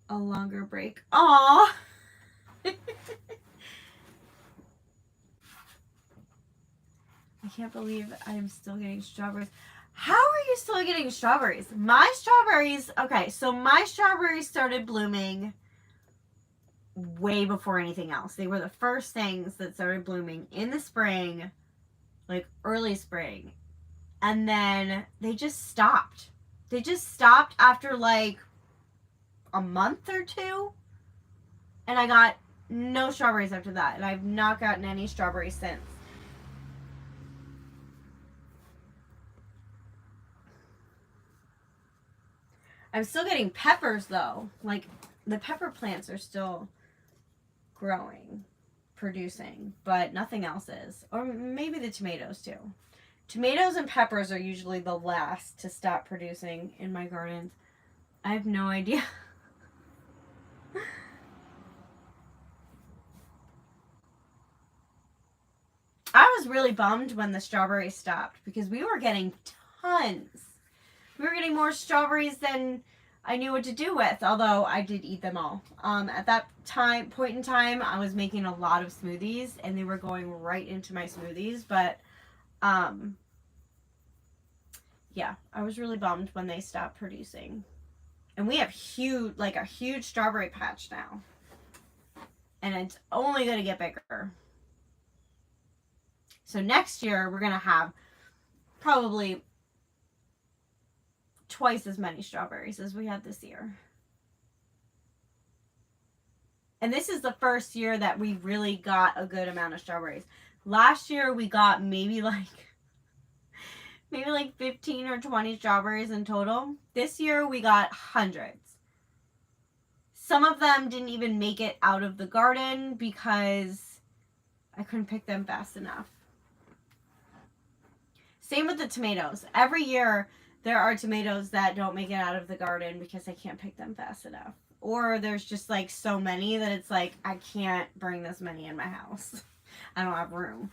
a longer break. Aww. I can't believe I'm still getting strawberries. How are you still getting strawberries? My strawberries, okay, so my strawberries started blooming way before anything else. They were the first things that started blooming in the spring, like early spring. And then they just stopped. They just stopped after like a month or two. And I got no strawberries after that. And I've not gotten any strawberries since. I'm still getting peppers though. Like the pepper plants are still growing, producing, but nothing else is. Or maybe the tomatoes too. Tomatoes and peppers are usually the last to stop producing in my gardens. I have no idea. I was really bummed when the strawberries stopped because we were getting tons. We were getting more strawberries than I knew what to do with, although I did eat them all. At that point in time, I was making a lot of smoothies, and they were going right into my smoothies, but, yeah, I was really bummed when they stopped producing. And we have a huge strawberry patch now. And it's only going to get bigger. So next year, we're going to have probably twice as many strawberries as we had this year. And this is the first year that we really got a good amount of strawberries. Last year, we got maybe like 15 or 20 strawberries in total. This year, we got hundreds. Some of them didn't even make it out of the garden because I couldn't pick them fast enough. Same with the tomatoes. Every year, there are tomatoes that don't make it out of the garden because I can't pick them fast enough. Or there's just like so many that it's like, I can't bring this many in my house. I don't have room.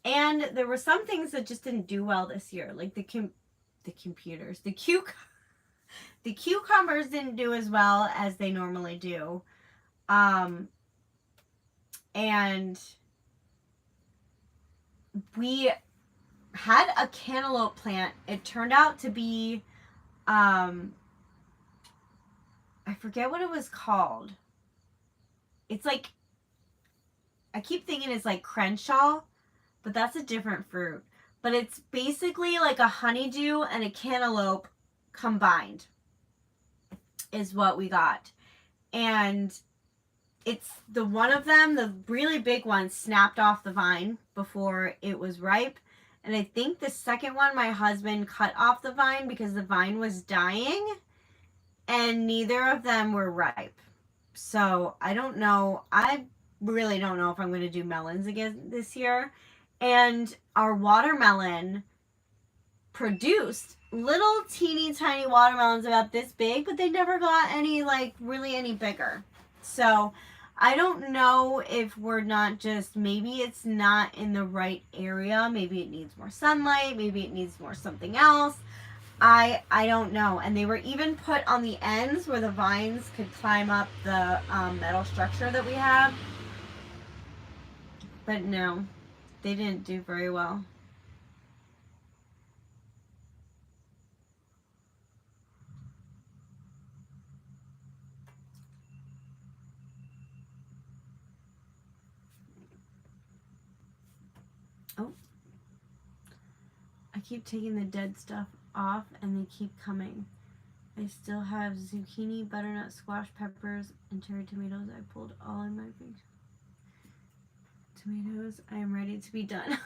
And there were some things that just didn't do well this year, like the computers. The cucumbers didn't do as well as they normally do. And we had a cantaloupe plant. It turned out to be, I forget what it was called. It's like, I keep thinking it's like Crenshaw, but that's a different fruit. But it's basically like a honeydew and a cantaloupe combined is what we got. And it's the one of them, the really big one, snapped off the vine before it was ripe. And I think the second one, my husband cut off the vine because the vine was dying. And neither of them were ripe. So I don't know. I really don't know if I'm going to do melons again this year. And our watermelon produced little teeny tiny watermelons about this big, but they never got any, like, really any bigger. So I don't know if we're not just, maybe it's not in the right area. Maybe it needs more sunlight. Maybe it needs more something else. I don't know. And they were even put on the ends where the vines could climb up the metal structure that we have. But no, they didn't do very well. Oh. I keep taking the dead stuff off and they keep coming. I still have zucchini, butternut squash, peppers, and cherry tomatoes. I pulled all in my big tomatoes. I am ready to be done.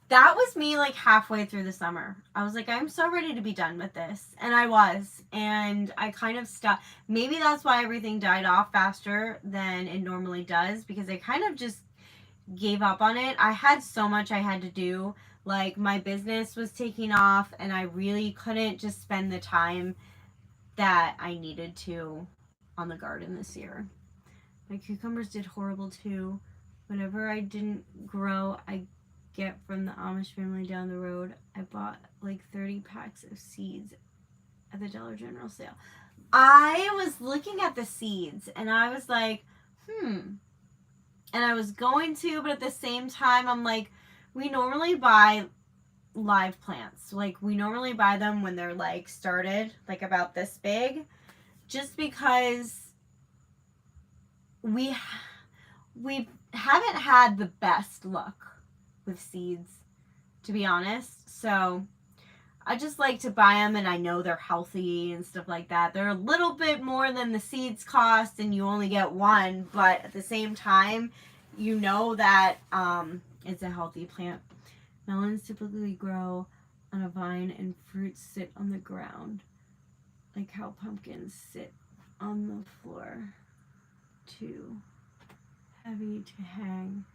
That was me like halfway through the summer. I was like, I'm so ready to be done with this. And I was. And I kind of stopped. Maybe that's why everything died off faster than it normally does, because I kind of just gave up on it. I had so much I had to do. Like, my business was taking off and I really couldn't just spend the time that I needed to on the garden this year. My cucumbers did horrible too. Whatever I didn't grow, I get from the Amish family down the road. I bought like 30 packs of seeds at the Dollar General sale. I was looking at the seeds and I was like, And I was going to, but at the same time, I'm like, we normally buy live plants. Like, we normally buy them when they're like started, like about this big, just because we haven't had the best luck with seeds, to be honest. So I just like to buy them and I know they're healthy and stuff like that. They're a little bit more than the seeds cost and you only get one, but at the same time, you know that it's a healthy plant. Melons typically grow on a vine and fruits sit on the ground, like how pumpkins sit on the floor. Too heavy to hang.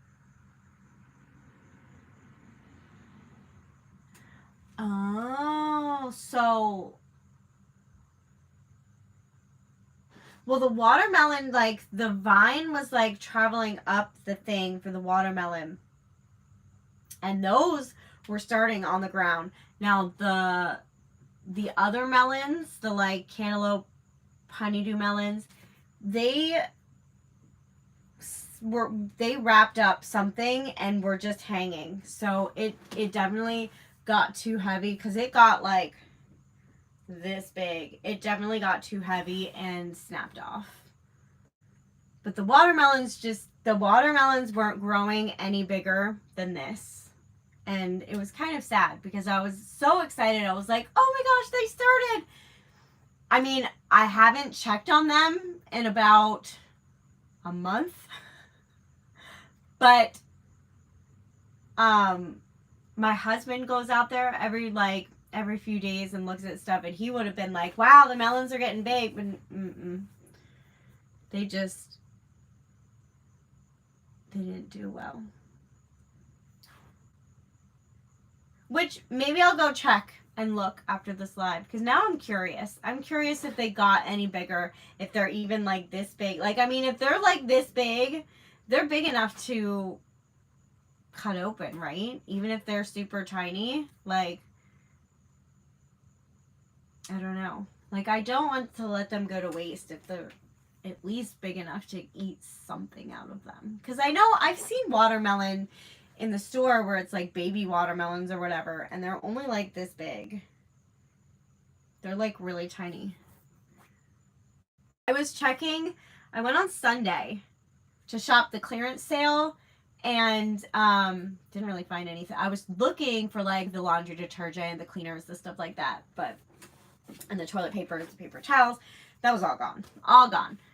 So, well, the watermelon, like, the vine was, like, traveling up the thing for the watermelon. And those were starting on the ground. Now, the other melons, the, like, cantaloupe, honeydew melons, they wrapped up something and were just hanging. So, it definitely got too heavy because it got, like, this big. It definitely got too heavy and snapped off. But the watermelons weren't growing any bigger than this. And it was kind of sad because I was so excited. I was like, oh my gosh, they started. I mean, I haven't checked on them in about a month. But my husband goes out there every few days and looks at stuff, and he would have been like, wow, the melons are getting big. But they didn't do well. Which, maybe I'll go check and look after this live, because now I'm curious. I'm curious if they got any bigger, if they're even, like, this big. Like, I mean, if they're, like, this big, they're big enough to cut open, right? Even if they're super tiny. Like, I don't know. Like, I don't want to let them go to waste if they're at least big enough to eat something out of them. Because I know I've seen watermelon in the store where it's like baby watermelons or whatever, and they're only like this big. They're like really tiny. I went on Sunday to shop the clearance sale, and didn't really find anything. I was looking for like the laundry detergent, the cleaners, the stuff like that, and the toilet paper, the paper towels, that was all gone.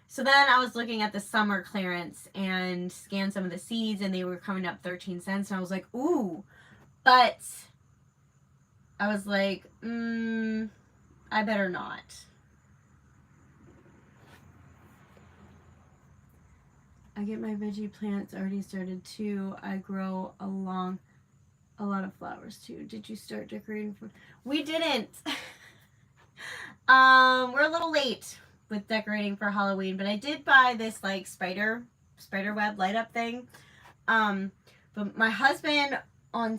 So then I was looking at the summer clearance and scanned some of the seeds, and they were coming up 13 cents. And I was like, ooh. But I was like, I better not. I get my veggie plants already started too. I grow a lot of flowers too. Did you start decorating for? We didn't. We're a little late with decorating for Halloween, but I did buy this like spider web light up thing. But my husband on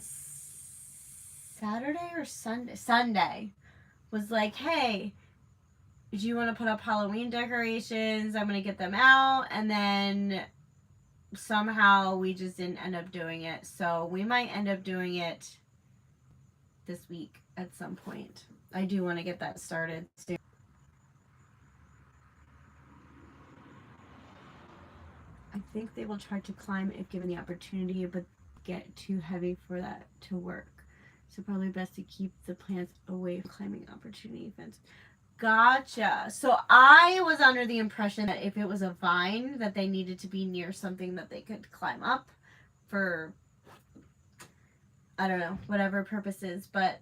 Saturday or Sunday was like, hey, do you want to put up Halloween decorations? I'm going to get them out. And then somehow we just didn't end up doing it. So we might end up doing it this week at some point. I do want to get that started soon. I think they will try to climb if given the opportunity, but get too heavy for that to work. So probably best to keep the plants away from climbing opportunity fence. Gotcha. So I was under the impression that if it was a vine, that they needed to be near something that they could climb up for, I don't know, whatever purposes. But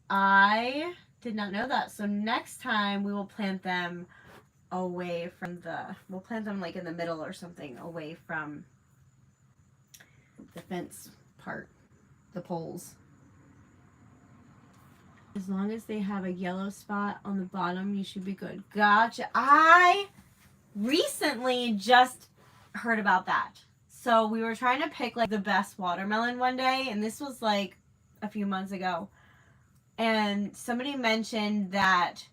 I did not know that. So next time we will plant them away from we'll plant them like in the middle or something, away from the fence part, the poles. As long as they have a yellow spot on the bottom, you should be good. Gotcha. I recently just heard about that. So we were trying to pick like the best watermelon one day, and this was like a few months ago. And somebody mentioned that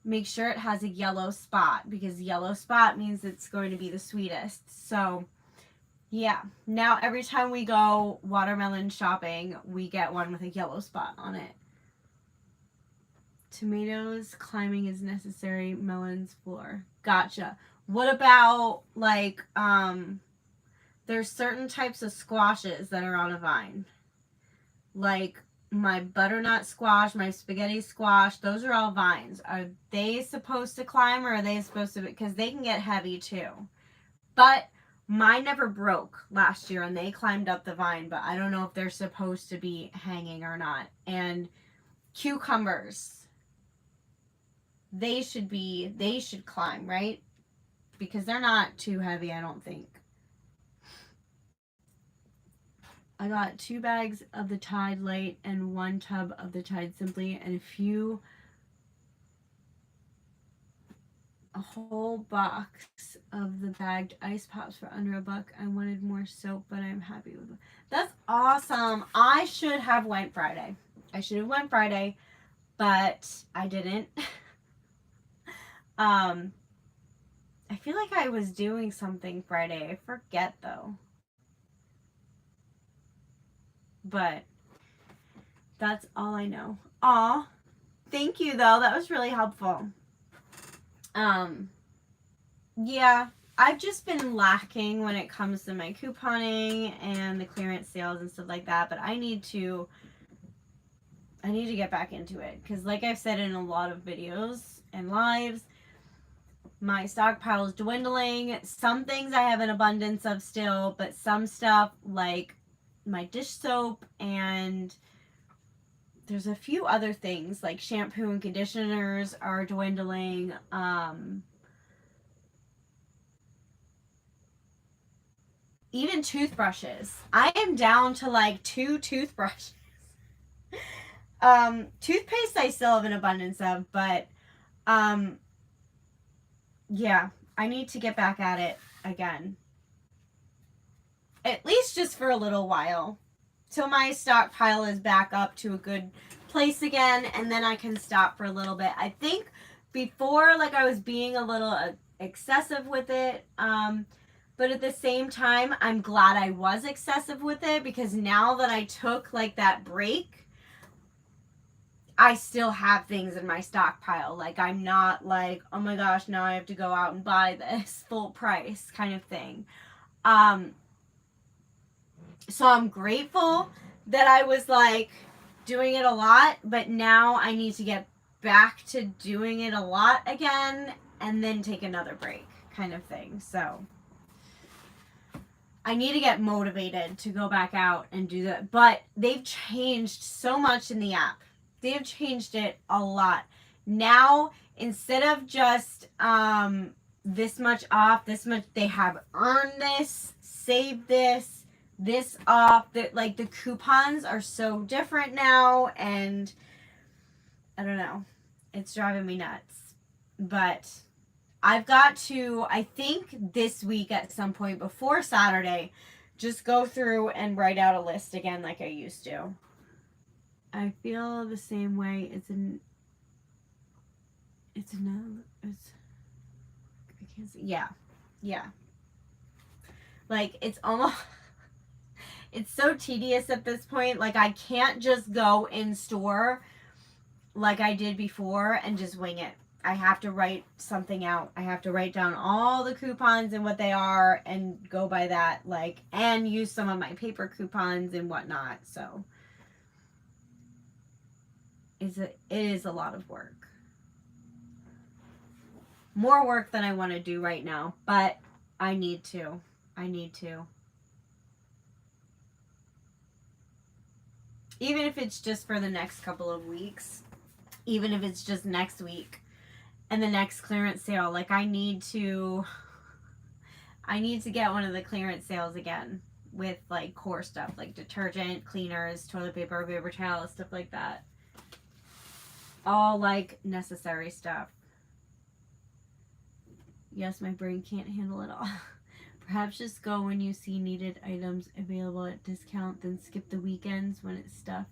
make sure it has a yellow spot, because yellow spot means it's going to be the sweetest. So yeah, now every time we go watermelon shopping, we get one with a yellow spot on it. Tomatoes, climbing is necessary. Melons, floor. Gotcha. What about like there's certain types of squashes that are on a vine, like my butternut squash, my spaghetti squash, those are all vines. Are they supposed to climb, or are they supposed to, because they can get heavy too. But mine never broke last year and they climbed up the vine, but I don't know if they're supposed to be hanging or not. And cucumbers, they should climb, right? Because they're not too heavy, I don't think. I got 2 bags of the Tide Light and 1 tub of the Tide Simply and a few a whole box of the bagged ice pops for under $1. I wanted more soap, but I'm happy with it. That's awesome. I should have went Friday. But I didn't. I feel like I was doing something Friday. I forget though. But that's all I know. Aw. Thank you though. That was really helpful. Yeah, I've just been lacking when it comes to my couponing and the clearance sales and stuff like that, but I need to get back into it because like I've said in a lot of videos and lives, my stockpile is dwindling. Some things I have an abundance of still, but some stuff like my dish soap and there's a few other things like shampoo and conditioners are dwindling. Even toothbrushes. I am down to like 2 toothbrushes. Toothpaste I still have an abundance of, but yeah, I need to get back at it again. At least just for a little while. Till my stockpile is back up to a good place again, and then I can stop for a little bit. I think before, like, I was being a little excessive with it, but at the same time, I'm glad I was excessive with it because now that I took, like, that break, I still have things in my stockpile. Like, I'm not like, oh my gosh, now I have to go out and buy this full price kind of thing. So I'm grateful that I was like doing it a lot, but now I need to get back to doing it a lot again and then take another break kind of thing. So I need to get motivated to go back out and do that. But they've changed so much in the app. They've changed it a lot. Now, instead of just this much off, this much, they have earn this, save this off. That, like, the coupons are so different now, and I don't know. It's driving me nuts. But I've got to, I think this week at some point before Saturday, just go through and write out a list again like I used to. I feel the same way. I can't see. Yeah. Like, it's almost, it's so tedious at this point. Like, I can't just go in store like I did before and just wing it. I have to write something out. I have to write down all the coupons and what they are and go by that, like, and use some of my paper coupons and whatnot. So it is a lot of work. More work than I want to do right now, but I need to. Even if it's just for the next couple of weeks, even if it's just next week and the next clearance sale, like, I need to get one of the clearance sales again with, like, core stuff like detergent, cleaners, toilet paper, paper towels, stuff like that. All, like, necessary stuff. Yes, my brain can't handle it all. Perhaps just go when you see needed items available at discount, then skip the weekends when it's stuff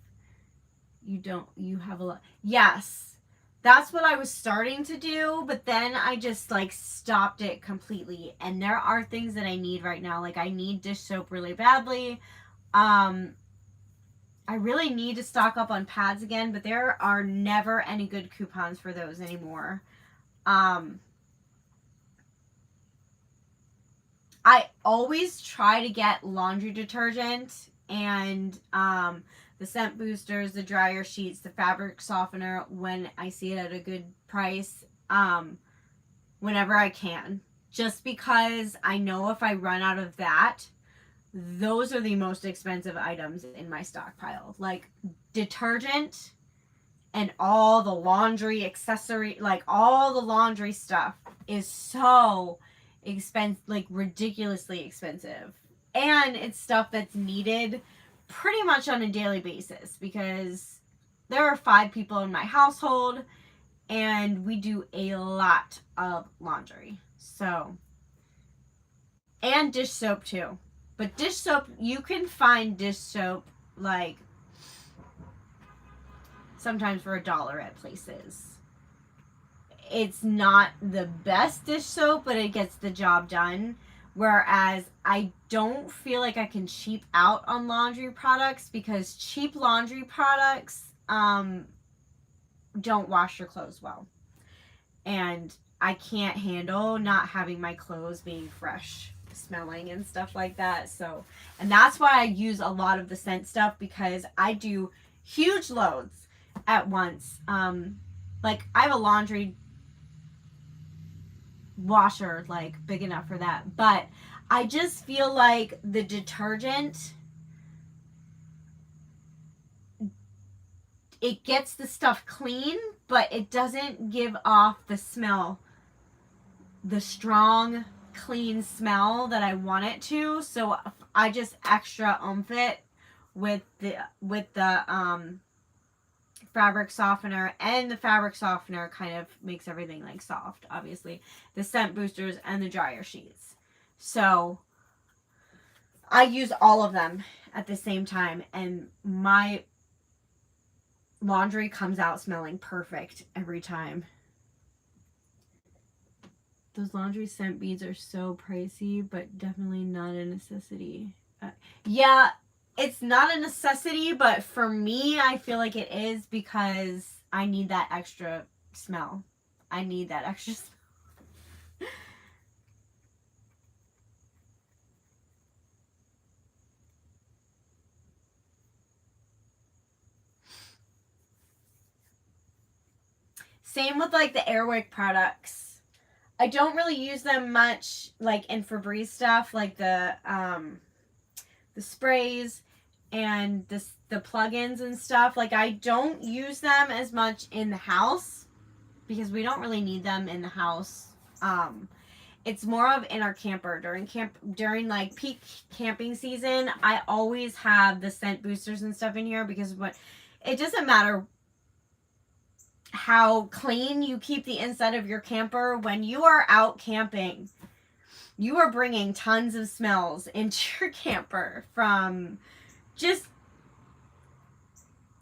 you have a lot. Yes, that's what I was starting to do, but then I just, like, stopped it completely. And there are things that I need right now. Like, I need dish soap really badly. I really need to stock up on pads again, but there are never any good coupons for those anymore. I always try to get laundry detergent and the scent boosters, the dryer sheets, the fabric softener when I see it at a good price, whenever I can. Just because I know if I run out of that, those are the most expensive items in my stockpile. Like, detergent and all the laundry accessory, like, all the laundry stuff is so expensive, like, ridiculously expensive. And it's stuff that's needed pretty much on a daily basis because there are 5 people in my household and we do a lot of laundry. So, and dish soap too. But dish soap, you can find dish soap like sometimes for $1 at places. It's not the best dish soap, but it gets the job done. Whereas I don't feel like I can cheap out on laundry products, because cheap laundry products don't wash your clothes well. And I can't handle not having my clothes being fresh smelling and stuff like that. So, and that's why I use a lot of the scent stuff, because I do huge loads at once. Like I have a laundry washer like big enough for that, but I just feel like the detergent, it gets the stuff clean, but it doesn't give off the smell, the strong clean smell that I want it to. So I just extra oomph it with the fabric softener, and the fabric softener kind of makes everything like soft, obviously, the scent boosters and the dryer sheets. So I use all of them at the same time, and my laundry comes out smelling perfect every time. Those laundry scent beads are so pricey, but definitely not a necessity. Yeah, it's not a necessity, but for me, I feel like it is, because I need that extra smell. I need that extra smell. Same with like the Airwick products. I don't really use them much like in Febreze stuff, like the sprays and the plugins and stuff. Like I don't use them as much in the house, because we don't really need them in the house. It's more of in our camper during like peak camping season. I always have the scent boosters and stuff in here, because it doesn't matter how clean you keep the inside of your camper, when you are out camping, you are bringing tons of smells into your camper, from just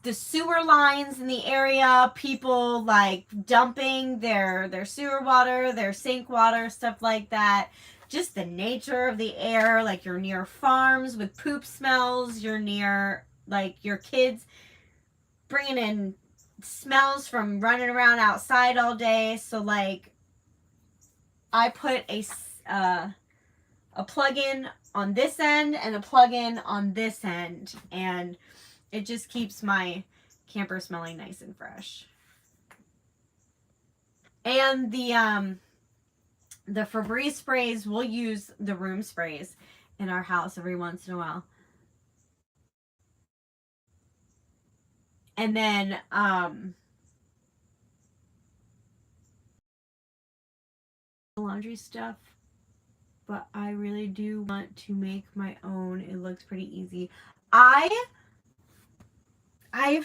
the sewer lines in the area, people like dumping their sewer water, their sink water, stuff like that. Just the nature of the air, like you're near farms with poop smells, you're near like your kids bringing in smells from running around outside all day. So like I put a plug-in on this end and a plug-in on this end, and it just keeps my camper smelling nice and fresh. And the Febreze sprays, we'll use the room sprays in our house every once in a while. And then laundry stuff, but I really do want to make my own. It looks pretty easy. I've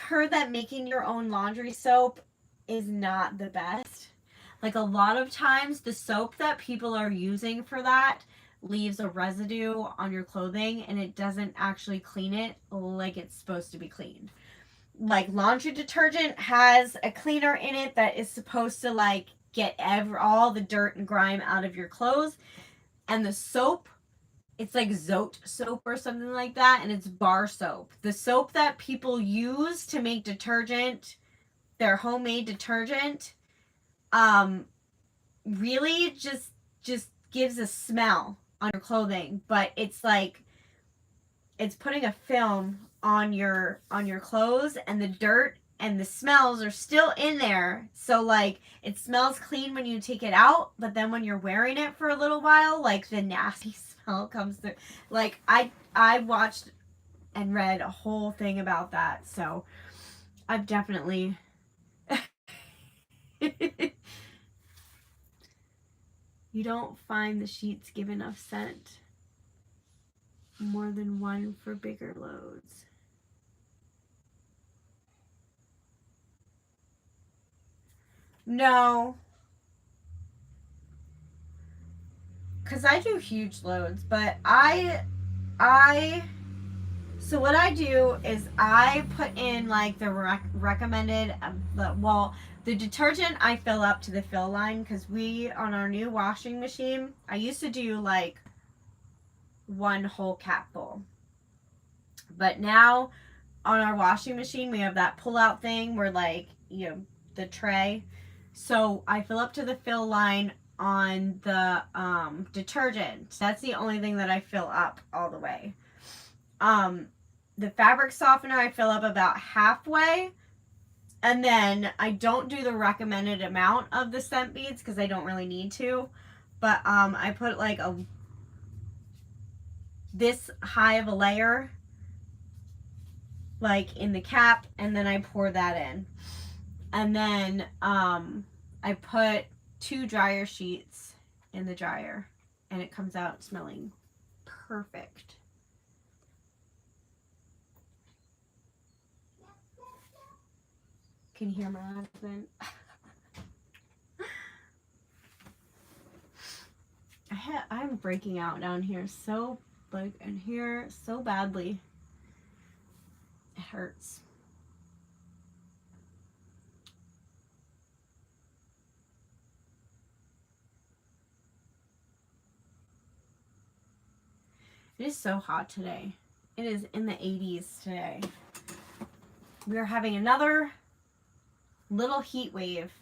heard that making your own laundry soap is not the best. Like a lot of times the soap that people are using for that leaves a residue on your clothing, and it doesn't actually clean it like it's supposed to be cleaned. Like laundry detergent has a cleaner in it that is supposed to like get all the dirt and grime out of your clothes, and the soap, it's like Zote soap or something like that, and it's bar soap. The soap that people use to make detergent, their homemade detergent, really just gives a smell on your clothing, but it's like it's putting a film on your clothes, and the dirt and the smells are still in there. So like it smells clean when you take it out, but then when you're wearing it for a little while, like the nasty smell comes through. Like I watched and read a whole thing about that. So I've definitely you don't find the sheets give enough scent. More than one for bigger loads. No. Because I do huge loads, but so what I do is I put in like the recommended, the detergent I fill up to the fill line, because we, on our new washing machine, I used to do like one whole cap full. But now on our washing machine, we have that pull out thing where, like, the tray. So I fill up to the fill line on the detergent. That's the only thing that I fill up all the way. The fabric softener I fill up about halfway, and then I don't do the recommended amount of the scent beads because I don't really need to, but I put like this high of a layer like in the cap, and then I pour that in, and then I put 2 dryer sheets in the dryer, and it comes out smelling perfect. Can you hear my husband? I'm breaking out down here so, like, in here so badly. It hurts. It is so hot today. It is in the 80s today. We are having another little heat wave,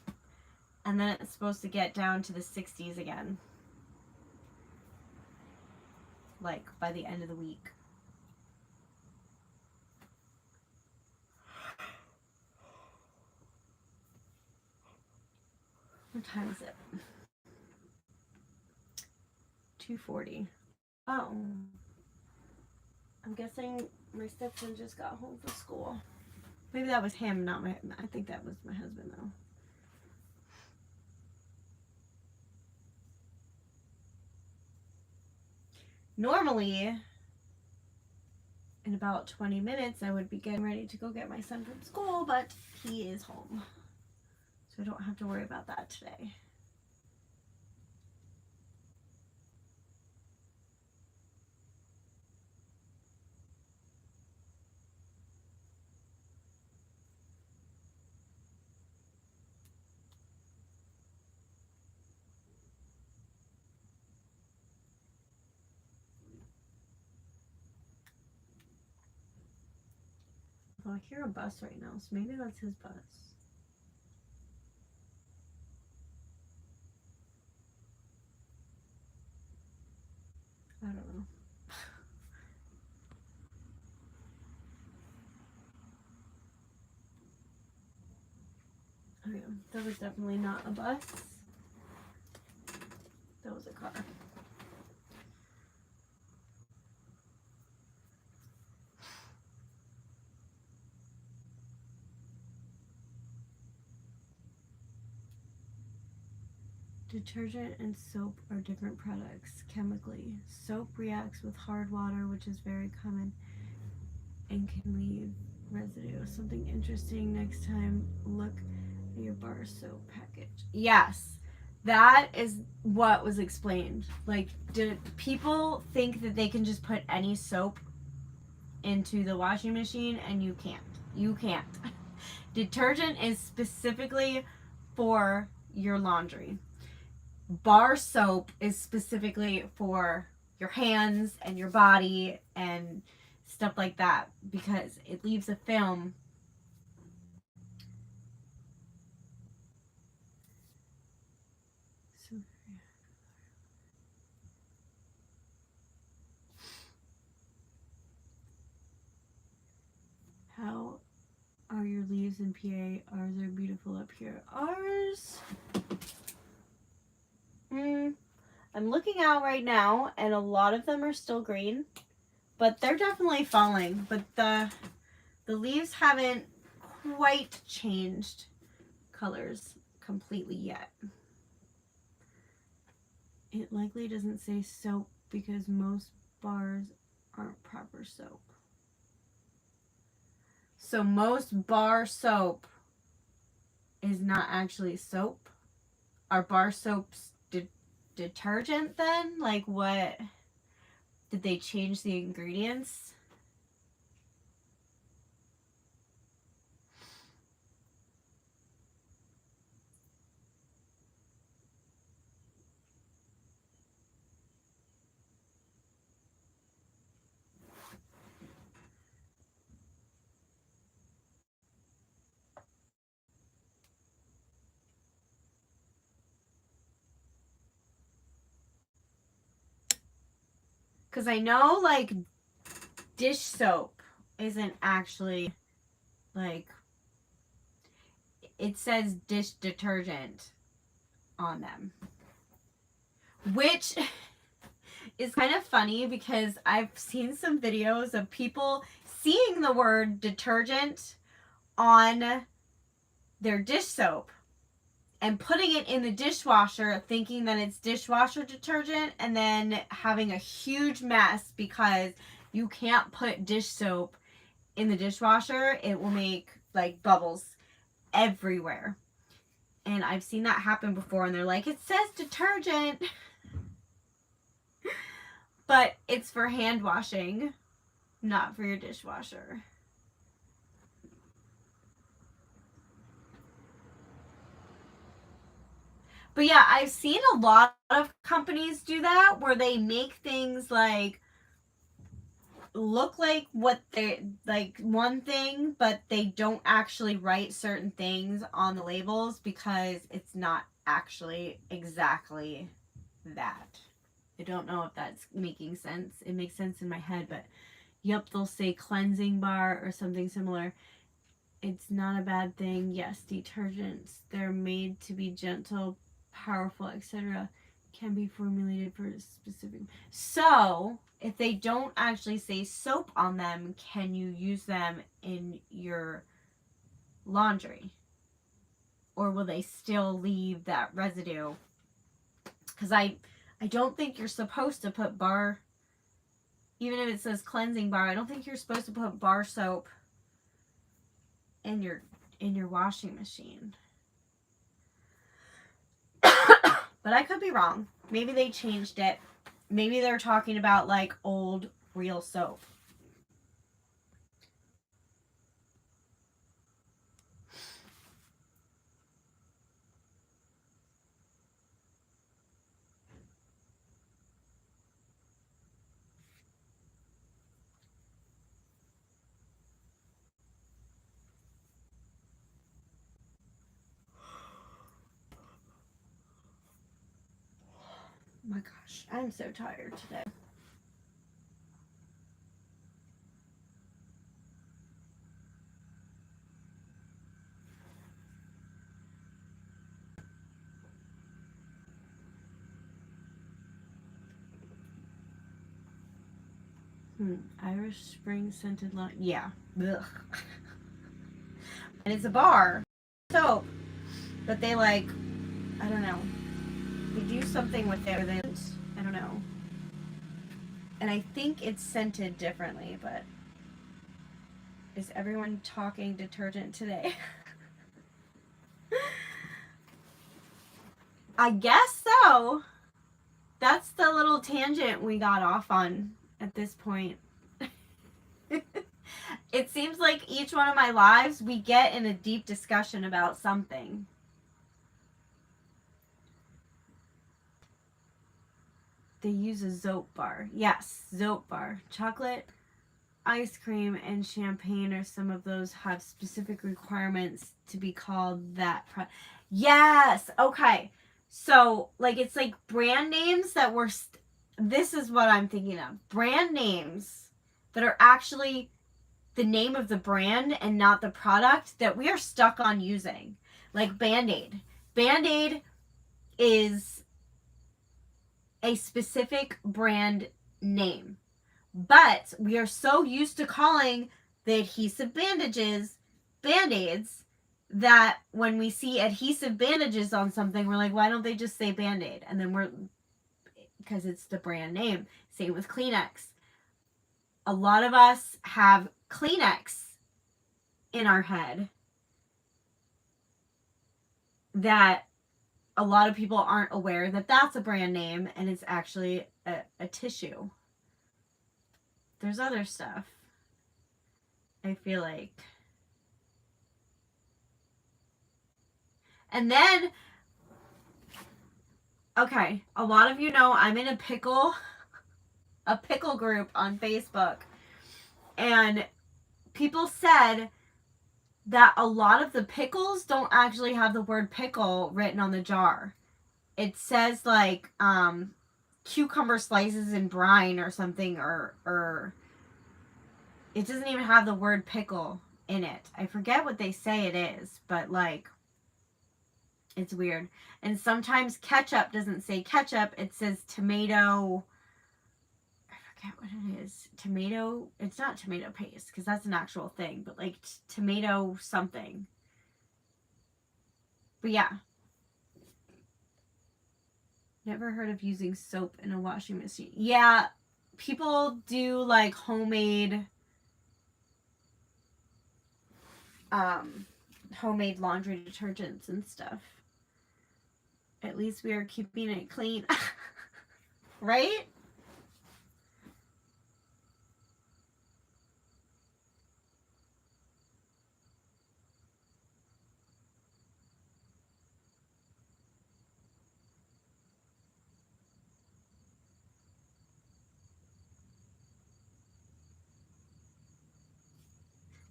and then it's supposed to get down to the 60s again, like by the end of the week. What time is it? 2:40. Oh, I'm guessing my stepson just got home from school. Maybe that was him, not my. I think that was my husband though. Normally, in about 20 minutes, I would be getting ready to go get my son from school, but he is home, so I don't have to worry about that today. Well, I hear a bus right now, so maybe that's his bus. I don't know. Oh yeah, that was definitely not a bus. That was a car. Detergent and soap are different products chemically. Soap reacts with hard water, which is very common, and can leave residue. Something interesting next time, look at your bar soap package. Yes, that is what was explained. Like, did people think that they can just put any soap into the washing machine? And you can't. You can't. Detergent is specifically for your laundry. Bar soap is specifically for your hands and your body and stuff like that, because it leaves a film. How are your leaves in PA? Ours are beautiful up here. Ours, I'm looking out right now, and a lot of them are still green, but they're definitely falling. But the leaves haven't quite changed colors completely yet. It likely doesn't say soap because most bars aren't proper soap. So most bar soap is not actually soap? Are bar soaps detergent then? Like, what? Did they change the ingredients? Because I know, like, dish soap isn't actually, like, it says dish detergent on them. Which is kind of funny because I've seen some videos of people seeing the word detergent on their dish soap and putting it in the dishwasher thinking that it's dishwasher detergent, and then having a huge mess because you can't put dish soap in the dishwasher. It will make like bubbles everywhere. And I've seen that happen before, and they're like, it says detergent. But it's for hand washing, not for your dishwasher. But yeah, I've seen a lot of companies do that where they make things like look like what they like one thing, but they don't actually write certain things on the labels because it's not actually exactly that. I don't know if that's making sense. It makes sense in my head, but yep, they'll say cleansing bar or something similar. It's not a bad thing. Yes, detergents, they're made to be gentle, powerful, etc. Can be formulated for a specific. So, if they don't actually say soap on them, can you use them in your laundry? Or will they still leave that residue? Because I don't think you're supposed to put bar, even if it says cleansing bar, I don't think you're supposed to put bar soap in your washing machine. But I could be wrong. Maybe they changed it. Maybe they're talking about like old real soap. Oh my gosh, I'm so tired today. Irish Spring scented line. Yeah. Ugh. And it's a bar soap, but they like, I don't know. They do something with it. I don't know. And I think it's scented differently, but is everyone talking detergent today? I guess so. That's the little tangent we got off on at this point. It seems like each one of my lives we get in a deep discussion about something. They use a Zope bar. Yes, Zope bar. Chocolate, ice cream, and champagne or some of those have specific requirements to be called that. Yes, okay. So, like, it's like brand names that were. This is what I'm thinking of. Brand names that are actually the name of the brand and not the product that we are stuck on using. Like Band-Aid. Band-Aid is a specific brand name. But we are so used to calling the adhesive bandages Band-Aids that when we see adhesive bandages on something, we're like, why don't they just say Band-Aid? And then because it's the brand name. Same with Kleenex. A lot of us have Kleenex in our head. that a lot of people aren't aware that that's a brand name and it's actually a tissue. There's other stuff, I feel like. And then, okay, a lot of you know I'm in a pickle group on Facebook. And people said that a lot of the pickles don't actually have the word pickle written on the jar. It says like cucumber slices in brine or something, or it doesn't even have the word pickle in it. I forget what they say it is, but like it's weird. And sometimes ketchup doesn't say ketchup, it says tomato. I forget what it is. Tomato, it's not tomato paste because that's an actual thing, but like tomato something. But yeah. Never heard of using soap in a washing machine. Yeah, people do like homemade laundry detergents and stuff. At least we are keeping it clean. Right?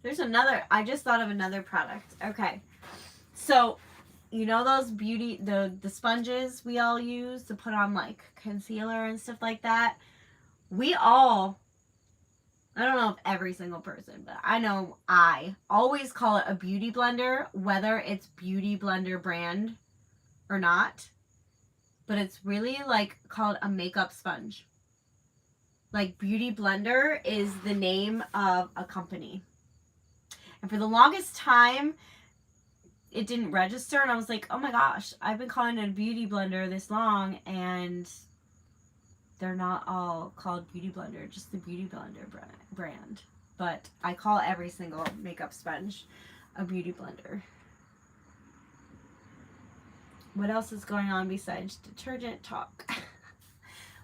There's another, I just thought of another product. Okay. So, you know those the sponges we all use to put on like concealer and stuff like that? We all, I don't know if every single person, but I know I always call it a beauty blender, whether it's beauty blender brand or not. But it's really like called a makeup sponge. Like Beauty Blender is the name of a company. And for the longest time, it didn't register. And I was like, oh my gosh, I've been calling it a beauty blender this long. And they're not all called Beauty Blender, just the Beauty Blender brand. But I call every single makeup sponge a beauty blender. What else is going on besides detergent talk?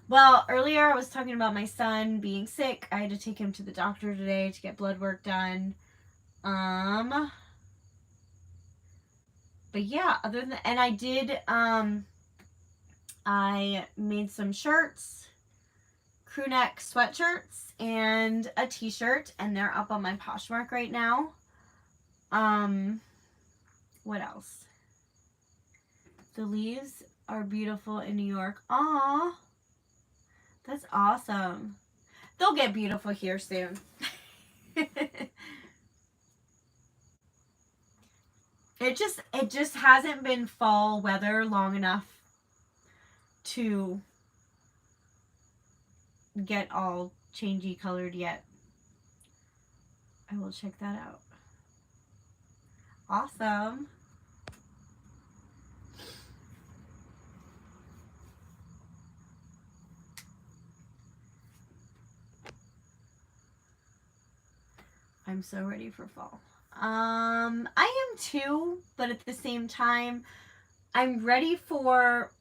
Well, earlier I was talking about my son being sick. I had to take him to the doctor today to get blood work done. But yeah, other than, and I did, I made some shirts, crew neck sweatshirts, and a t-shirt, and they're up on my Poshmark right now. What else? The leaves are beautiful in New York. Aww. That's awesome. They'll get beautiful here soon. It just hasn't been fall weather long enough to get all changey colored yet. I will check that out. Awesome. I'm so ready for fall. I am too, but at the same time, I'm ready for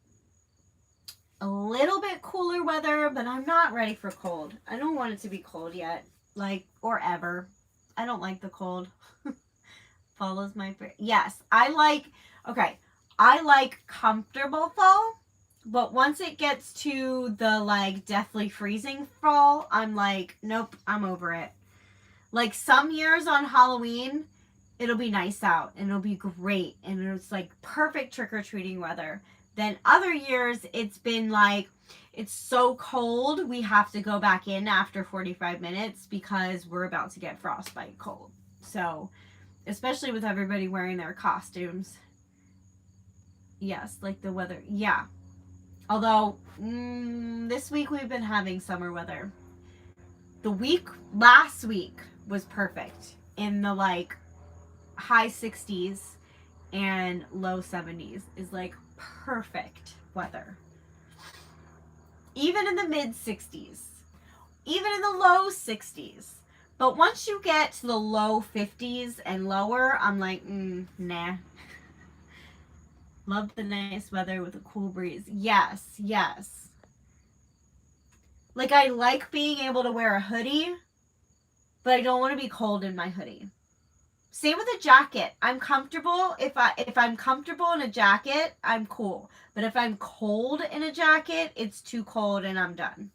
a little bit cooler weather, but I'm not ready for cold. I don't want it to be cold yet, like, or ever. I don't like the cold. Fall is my favorite. Yes, I like comfortable fall, but once it gets to the like deathly freezing fall, I'm like, nope, I'm over it. Like some years on Halloween, it'll be nice out and it'll be great and it's like perfect trick-or-treating weather. Then other years it's been like, it's so cold we have to go back in after 45 minutes because we're about to get frostbite cold. So, especially with everybody wearing their costumes. Yes, like the weather. Yeah. Although, this week we've been having summer weather. Last week was perfect in the like high 60s and low 70s is like perfect weather. Even in the mid 60s, even in the low 60s. But once you get to the low 50s and lower, I'm like, nah. Love the nice weather with a cool breeze. Yes, yes. Like, I like being able to wear a hoodie, but I don't want to be cold in my hoodie. Same with a jacket. I'm comfortable. If I'm comfortable in a jacket, I'm cool. But if I'm cold in a jacket, it's too cold and I'm done.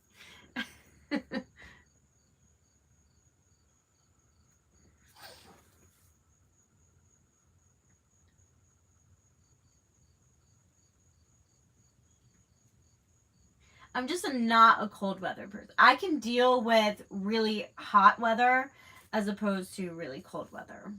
I'm just not a cold weather person. I can deal with really hot weather as opposed to really cold weather.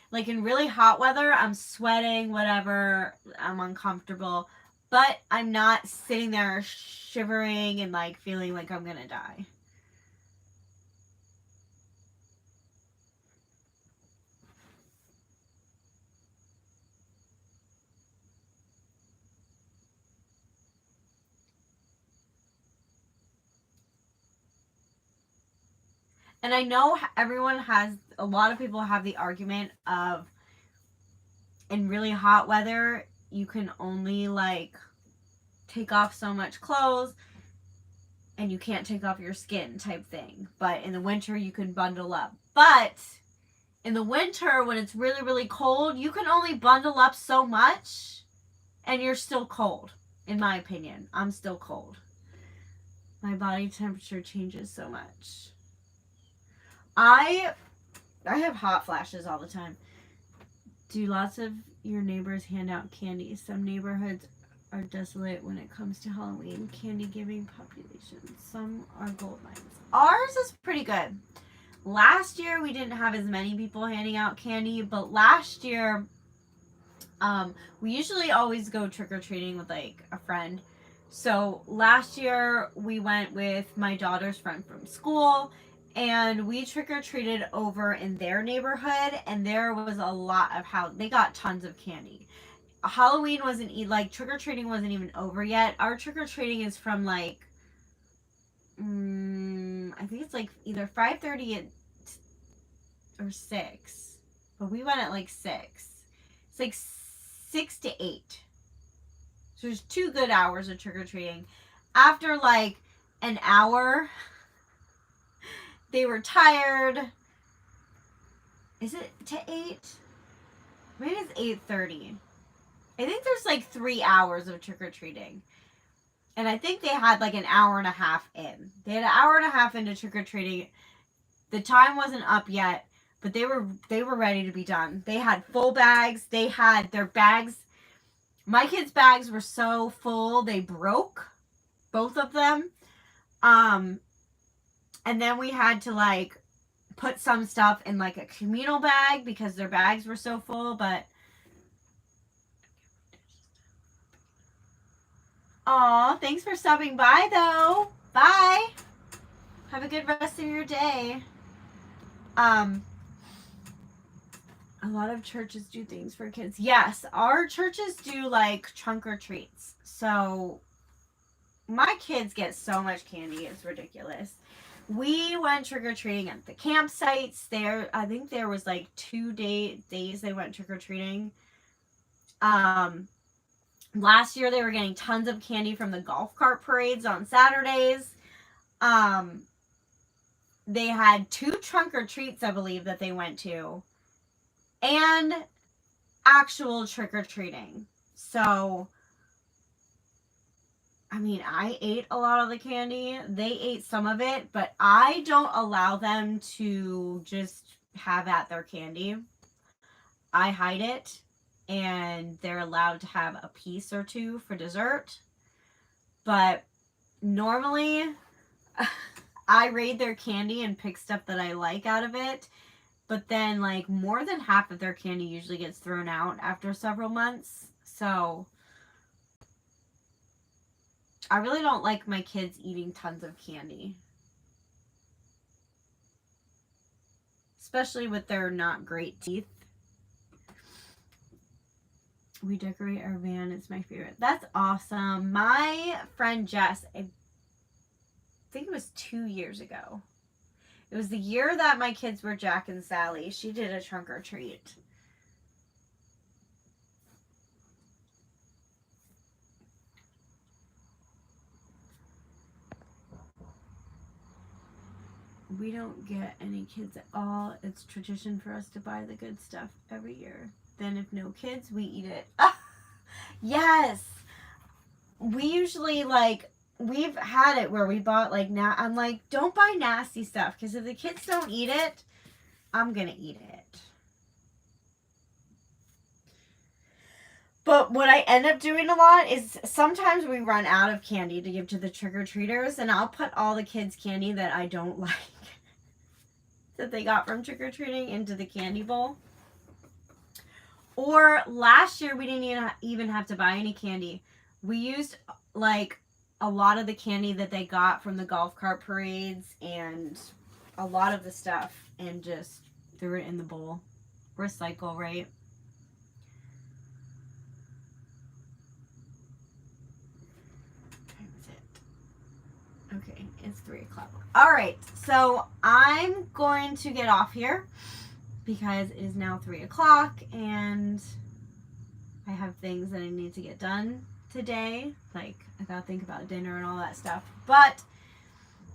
Like in really hot weather, I'm sweating, whatever, I'm uncomfortable, but I'm not sitting there shivering and like feeling like I'm gonna die. And I know everyone has, a lot of people have the argument of in really hot weather, you can only like take off so much clothes and you can't take off your skin type thing. But in the winter, you can bundle up. But in the winter, when it's really, really cold, you can only bundle up so much and you're still cold. In my opinion, I'm still cold. My body temperature changes so much. I have hot flashes all the time. Do lots of your neighbors hand out candy? Some neighborhoods are desolate when it comes to Halloween candy giving populations. Some are gold mines. Ours is pretty good. Last year we didn't have as many people handing out candy, but last year we usually always go trick-or-treating with like a friend. So last year we went with my daughter's friend from school and we trick-or-treated over in their neighborhood, and there was a lot of how they got tons of candy. Halloween wasn't like trick-or-treating wasn't even over yet. Our trick-or-treating is from like I think it's like either 5:30 or 6. But we went at like 6. It's like 6 to 8. So there's 2 good hours of trick-or-treating. After like an hour, they were tired. Is it to 8? Maybe it's 8:30. I think there's like 3 hours of trick-or-treating. And I think they had like an hour and a half in. They had an hour and a half into trick-or-treating. The time wasn't up yet, but they were ready to be done. They had full bags. They had their bags. My kids' bags were so full they broke, both of them. And then we had to like put some stuff in like a communal bag because their bags were so full. But aw, thanks for stopping by though. Bye. Have a good rest of your day. A lot of churches do things for kids. Yes, our churches do like trunk or treats. So my kids get so much candy, it's ridiculous. We went trick-or-treating at the campsites. There, I think there was like 2 days they went trick-or-treating. Last year they were getting tons of candy from the golf cart parades on Saturdays. They had 2 trunk or treats, I believe, that they went to, and actual trick-or-treating. So I mean, I ate a lot of the candy. They ate some of it, but I don't allow them to just have at their candy. I hide it, and they're allowed to have a piece or 2 for dessert. But normally, I raid their candy and pick stuff that I like out of it. But then, like, more than half of their candy usually gets thrown out after several months. So I really don't like my kids eating tons of candy. Especially with their not great teeth. We decorate our van. It's my favorite. That's awesome. My friend Jess, I think it was 2 years ago. It was the year that my kids were Jack and Sally. She did a trunk or treat. We don't get any kids at all. It's tradition for us to buy the good stuff every year. Then if no kids, we eat it. Yes. We usually like we've had it where we bought like now I'm like, don't buy nasty stuff because if the kids don't eat it, I'm gonna eat it. But what I end up doing a lot is sometimes we run out of candy to give to the trick-or-treaters, and I'll put all the kids' candy that I don't like that they got from trick-or-treating into the candy bowl. Or last year we didn't even have to buy any candy. We used like a lot of the candy that they got from the golf cart parades and a lot of the stuff and just threw it in the bowl. Recycle, right? Okay, it's 3 o'clock. All right, so I'm going to get off here because it is now 3 o'clock and I have things that I need to get done today. Like, I gotta think about dinner and all that stuff. But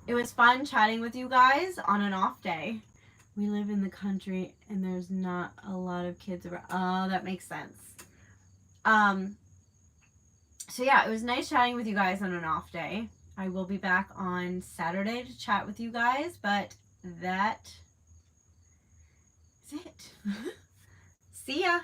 it was fun chatting with you guys on an off day. We live in the country and there's not a lot of kids around. Oh, that makes sense. So yeah, it was nice chatting with you guys on an off day. I will be back on Saturday to chat with you guys, but that is it. See ya.